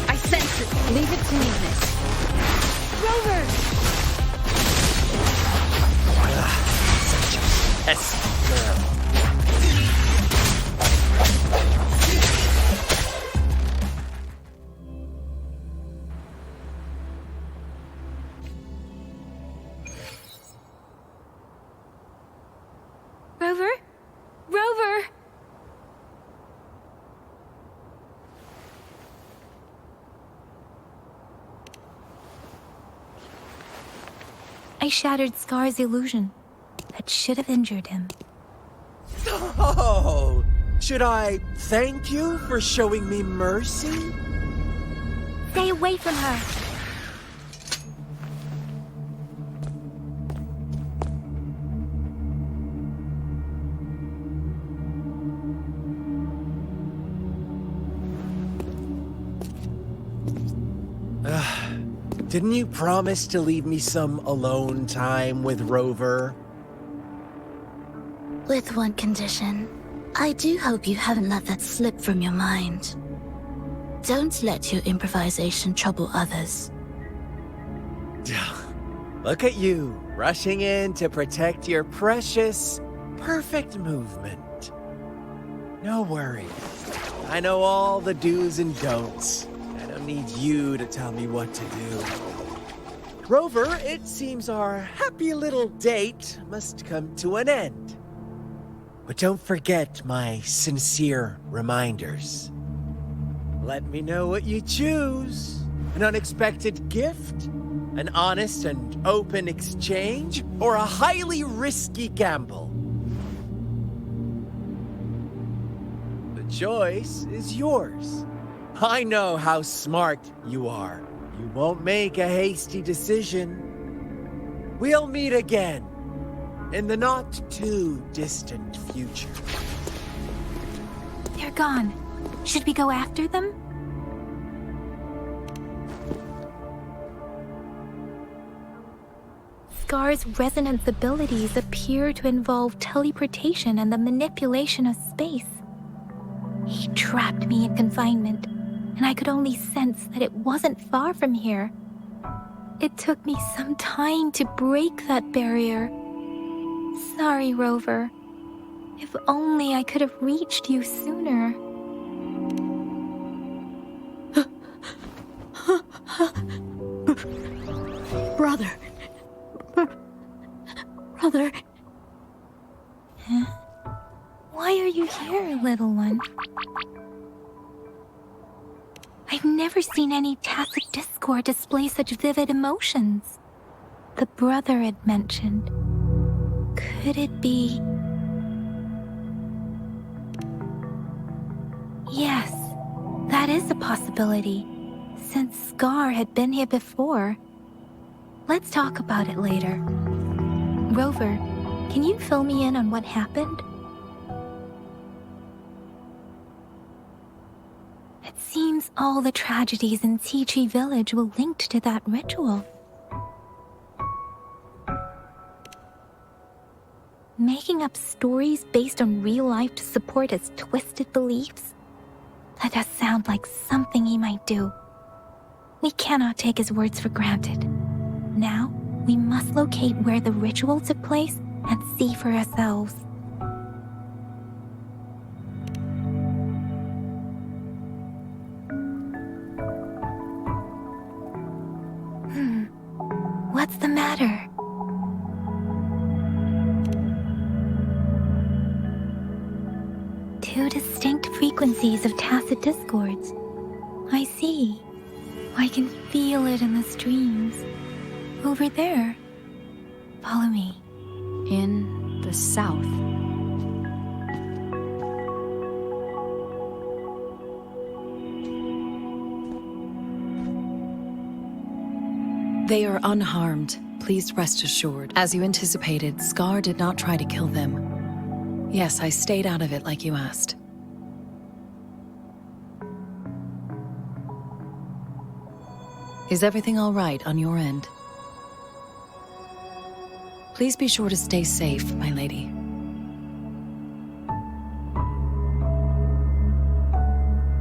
I sense it. Leave it to me, miss. Rover! Yes, girl. Rover? Rover! I shattered Scar's illusion. That should have injured him. Oh, should I thank you for showing me mercy? Stay away from her! Didn't you promise to leave me some alone time with Rover? With one condition. I do hope you haven't let that slip from your mind. Don't let your improvisation trouble others. Look at you, rushing in to protect your precious, perfect movement. No worries. I know all the do's and don'ts. I don't need you to tell me what to do. Rover, it seems our happy little date must come to an end. But don't forget my sincere reminders. Let me know what you choose. An unexpected gift? An honest and open exchange? Or a highly risky gamble? The choice is yours. I know how smart you are. You won't make a hasty decision. We'll meet again in the not-too-distant future. They're gone. Should we go after them? Scar's resonance abilities appear to involve teleportation and the manipulation of space. He trapped me in confinement, and I could only sense that it wasn't far from here. It took me some time to break that barrier. Sorry, Rover. If only I could have reached you sooner. Brother. Brother. Huh? Why are you here, little one? I've never seen any tacit discord display such vivid emotions. The brother had mentioned. Could it be? Yes, that is a possibility, since Scar had been here before. Let's talk about it later. Rover, can you fill me in on what happened? It seems all the tragedies in Tea Village were linked to that ritual. Making up stories based on real life to support his twisted beliefs? That does sound like something he might do. We cannot take his words for granted. Now, we must locate where the ritual took place and see for ourselves. What's the matter? Two distinct frequencies of tacit discords. I see. I can feel it in the streams. Over there. Follow me. In the south. They are unharmed. Please rest assured. As you anticipated, Scar did not try to kill them. Yes, I stayed out of it like you asked. Is everything all right on your end? Please be sure to stay safe, my lady.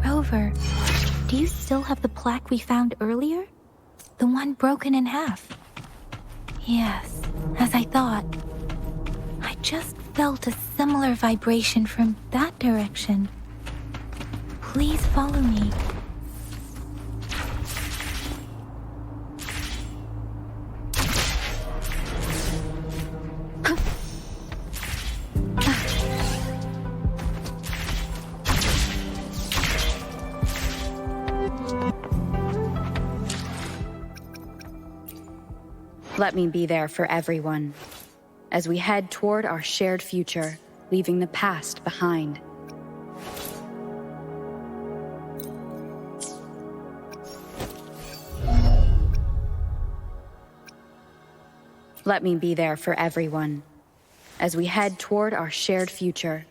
Rover, do you still have the plaque we found earlier? The one broken in half? Yes, as I thought. I just felt a similar vibration from that direction. Please follow me. Let me be there for everyone, as we head toward our shared future, leaving the past behind. Let me be there for everyone, as we head toward our shared future.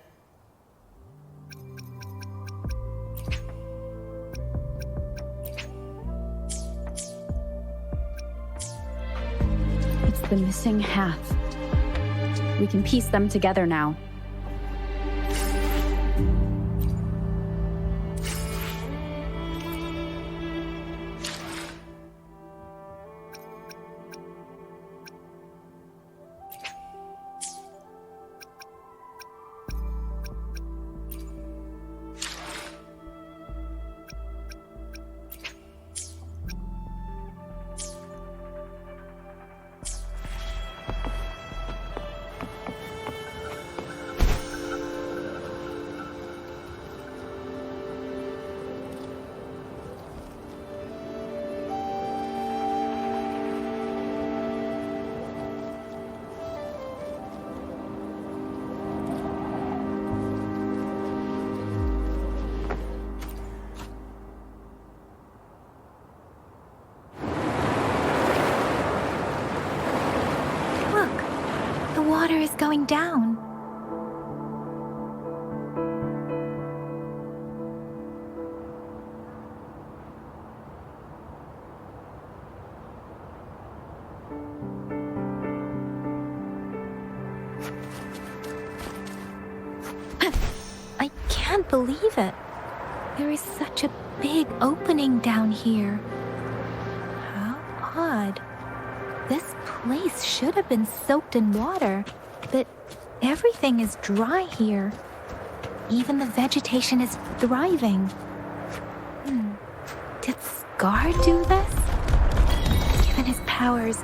The missing half. We can piece them together now. Water is going down. I can't believe it. There is such a big opening down here. How odd. This place should have been soaked in water, but everything is dry here. Even the vegetation is thriving. Did Scar do this? Given his powers,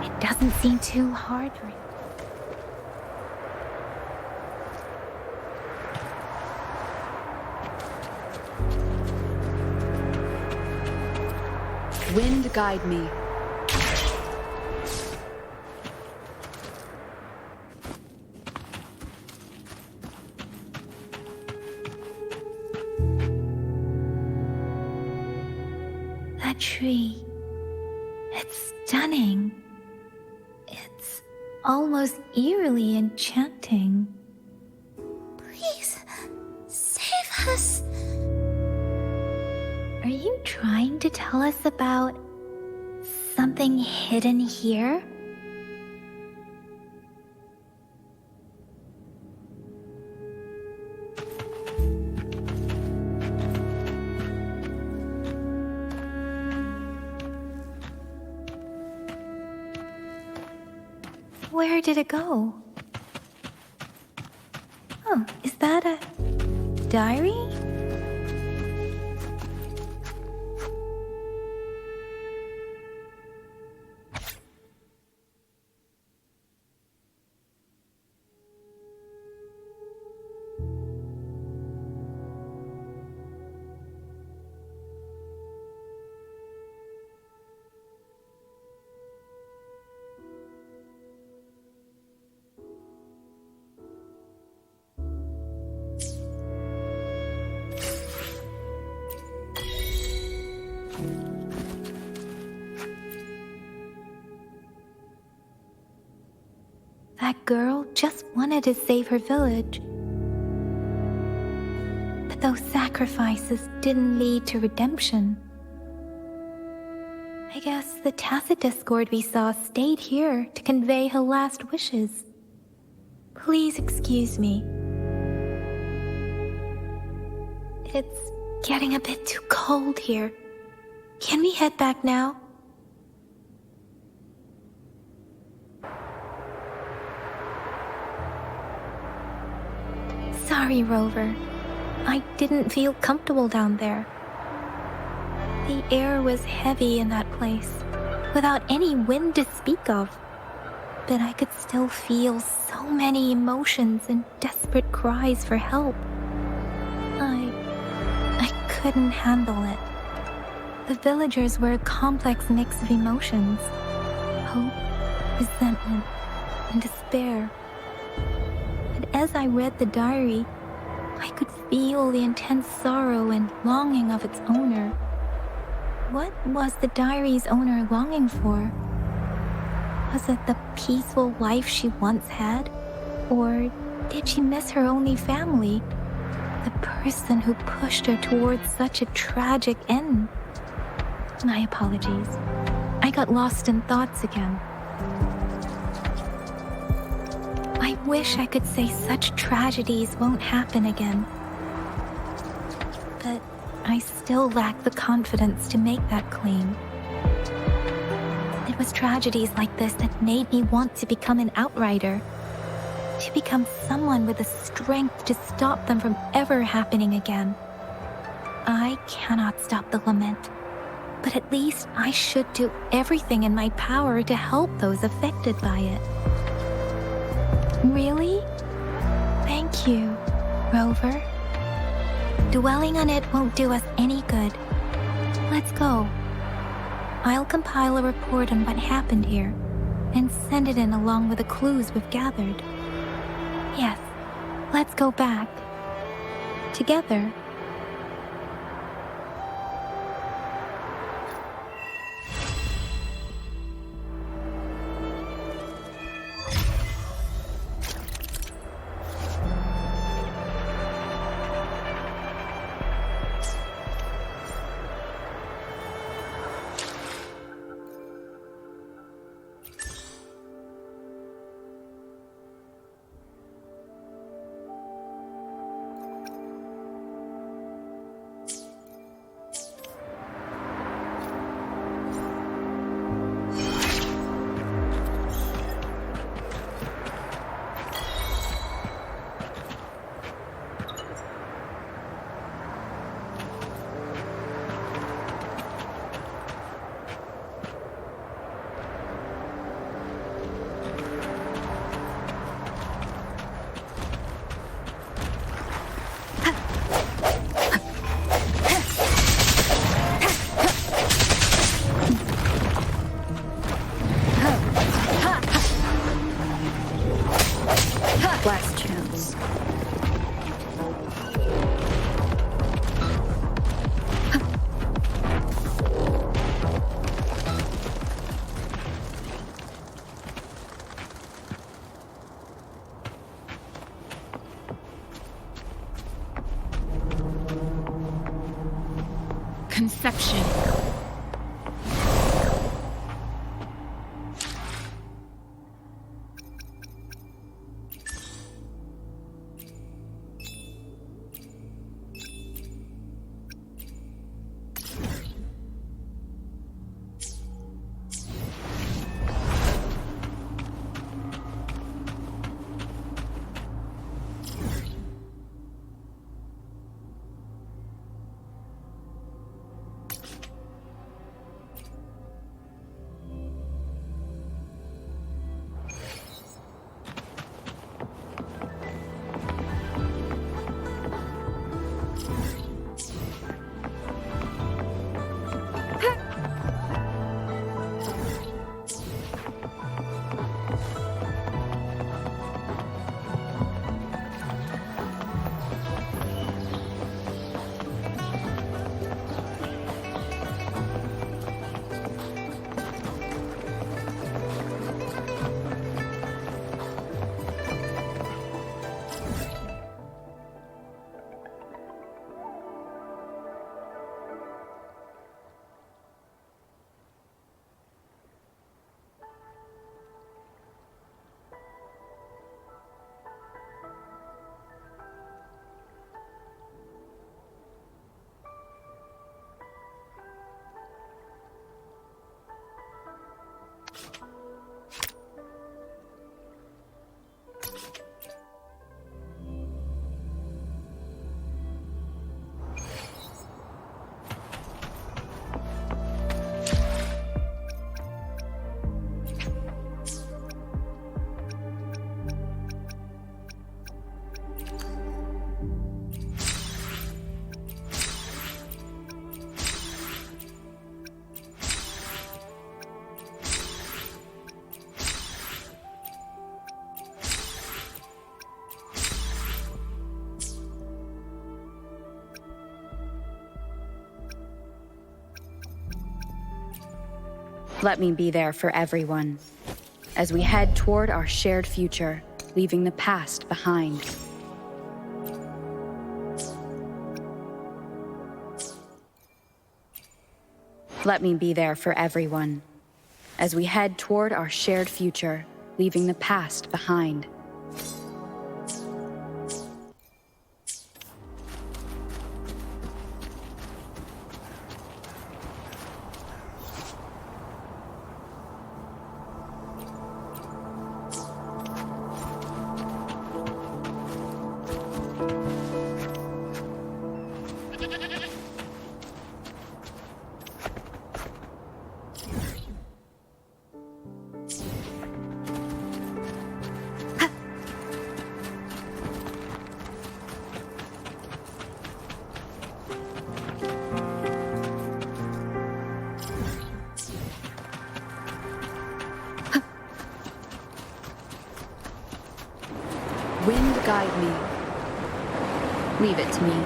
it doesn't seem too hard for him. Wind guide me. That tree. It's stunning. It's almost eerily enchanting. Please, save us. Are you trying to tell us about something hidden here? Where did it go? Oh, is that a diary? That girl just wanted to save her village. But those sacrifices didn't lead to redemption. I guess the tacit discord we saw stayed here to convey her last wishes. Please excuse me. It's getting a bit too cold here. Can we head back now? Sorry, Rover. I didn't feel comfortable down there. The air was heavy in that place, without any wind to speak of. But I could still feel so many emotions and desperate cries for help. I couldn't handle it. The villagers were a complex mix of emotions. Hope, resentment, and despair. And as I read the diary, I could feel the intense sorrow and longing of its owner. What was the diary's owner longing for? Was it the peaceful life she once had? Or did she miss her only family? The person who pushed her towards such a tragic end? My apologies. I got lost in thoughts again. I wish I could say such tragedies won't happen again. But I still lack the confidence to make that claim. It was tragedies like this that made me want to become an outrider. To become someone with the strength to stop them from ever happening again. I cannot stop the lament, but at least I should do everything in my power to help those affected by it. Really? Thank you, Rover. Dwelling on it won't do us any good. Let's go. I'll compile a report on what happened here and send it in along with the clues we've gathered. Yes, let's go back. Together. Last chance. Conception. Let me be there for everyone, as we head toward our shared future, leaving the past behind. Let me be there for everyone, as we head toward our shared future, leaving the past behind. Wind guide me. Leave it to me.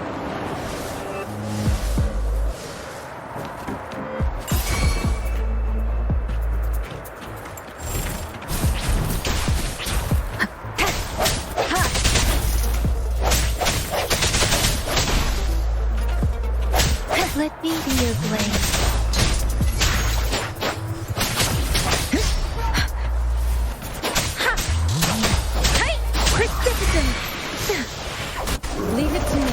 Let me be your blade. Leave it to me.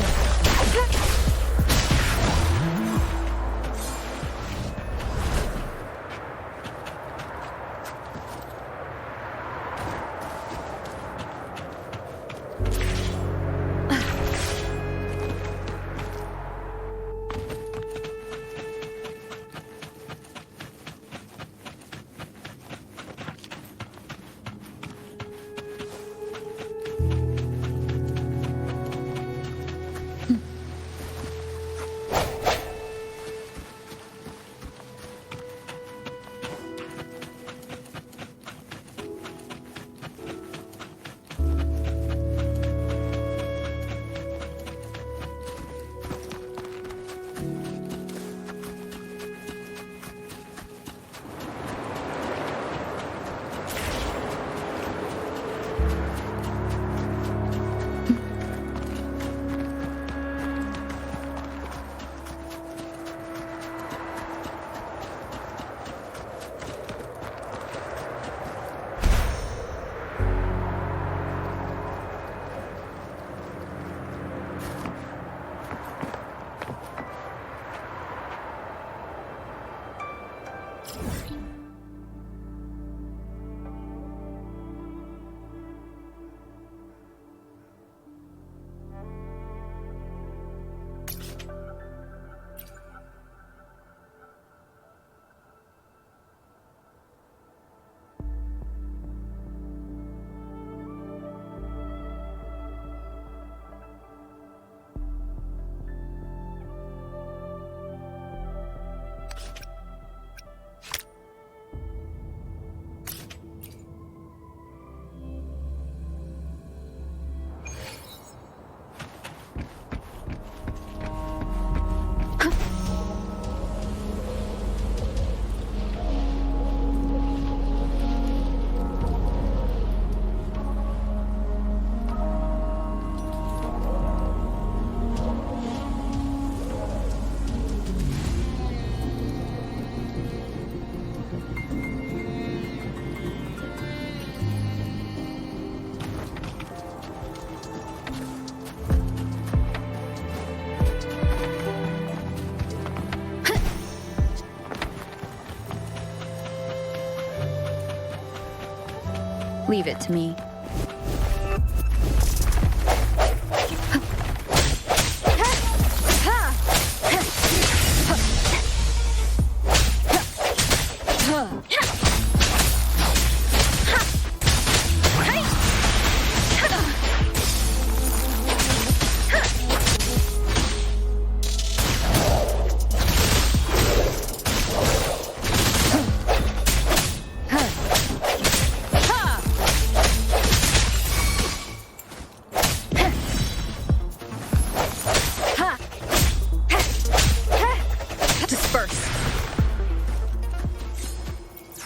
Leave it to me.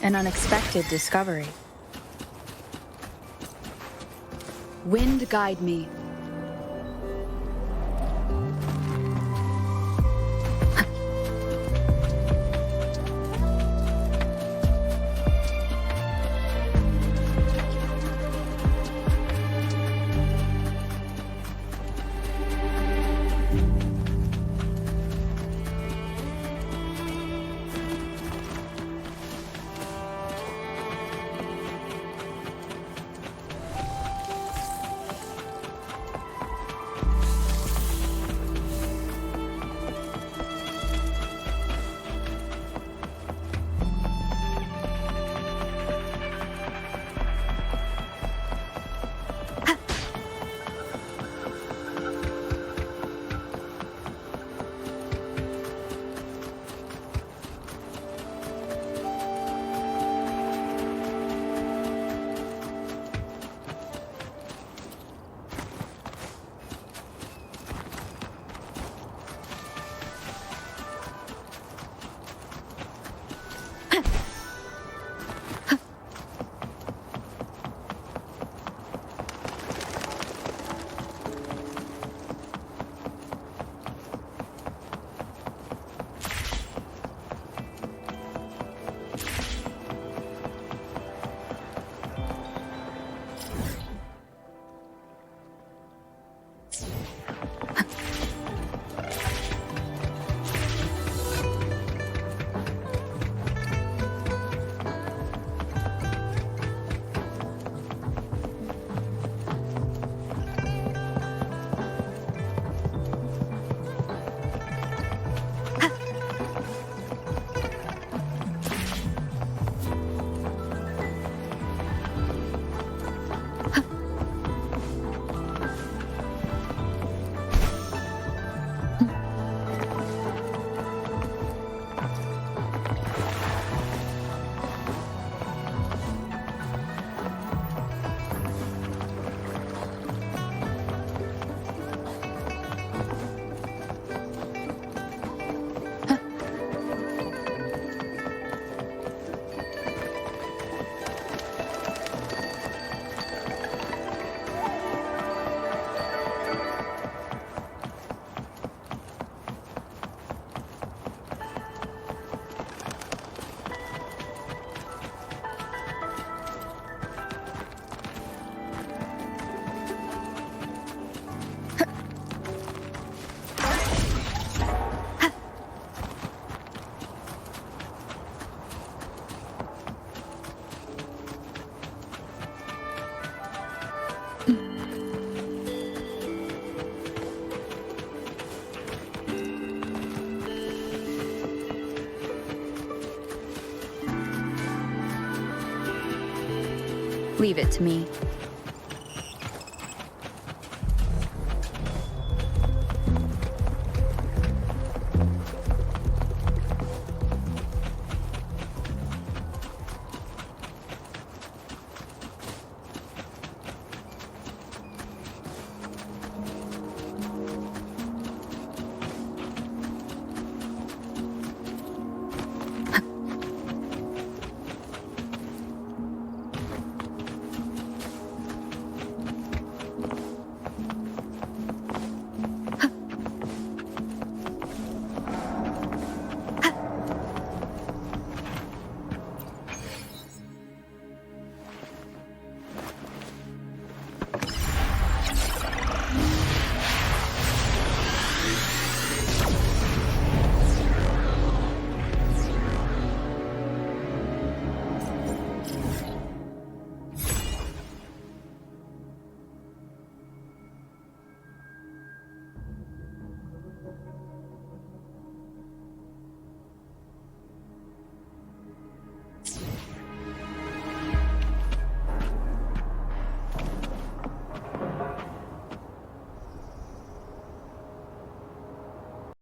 An unexpected discovery. Wind guide me. Leave it to me.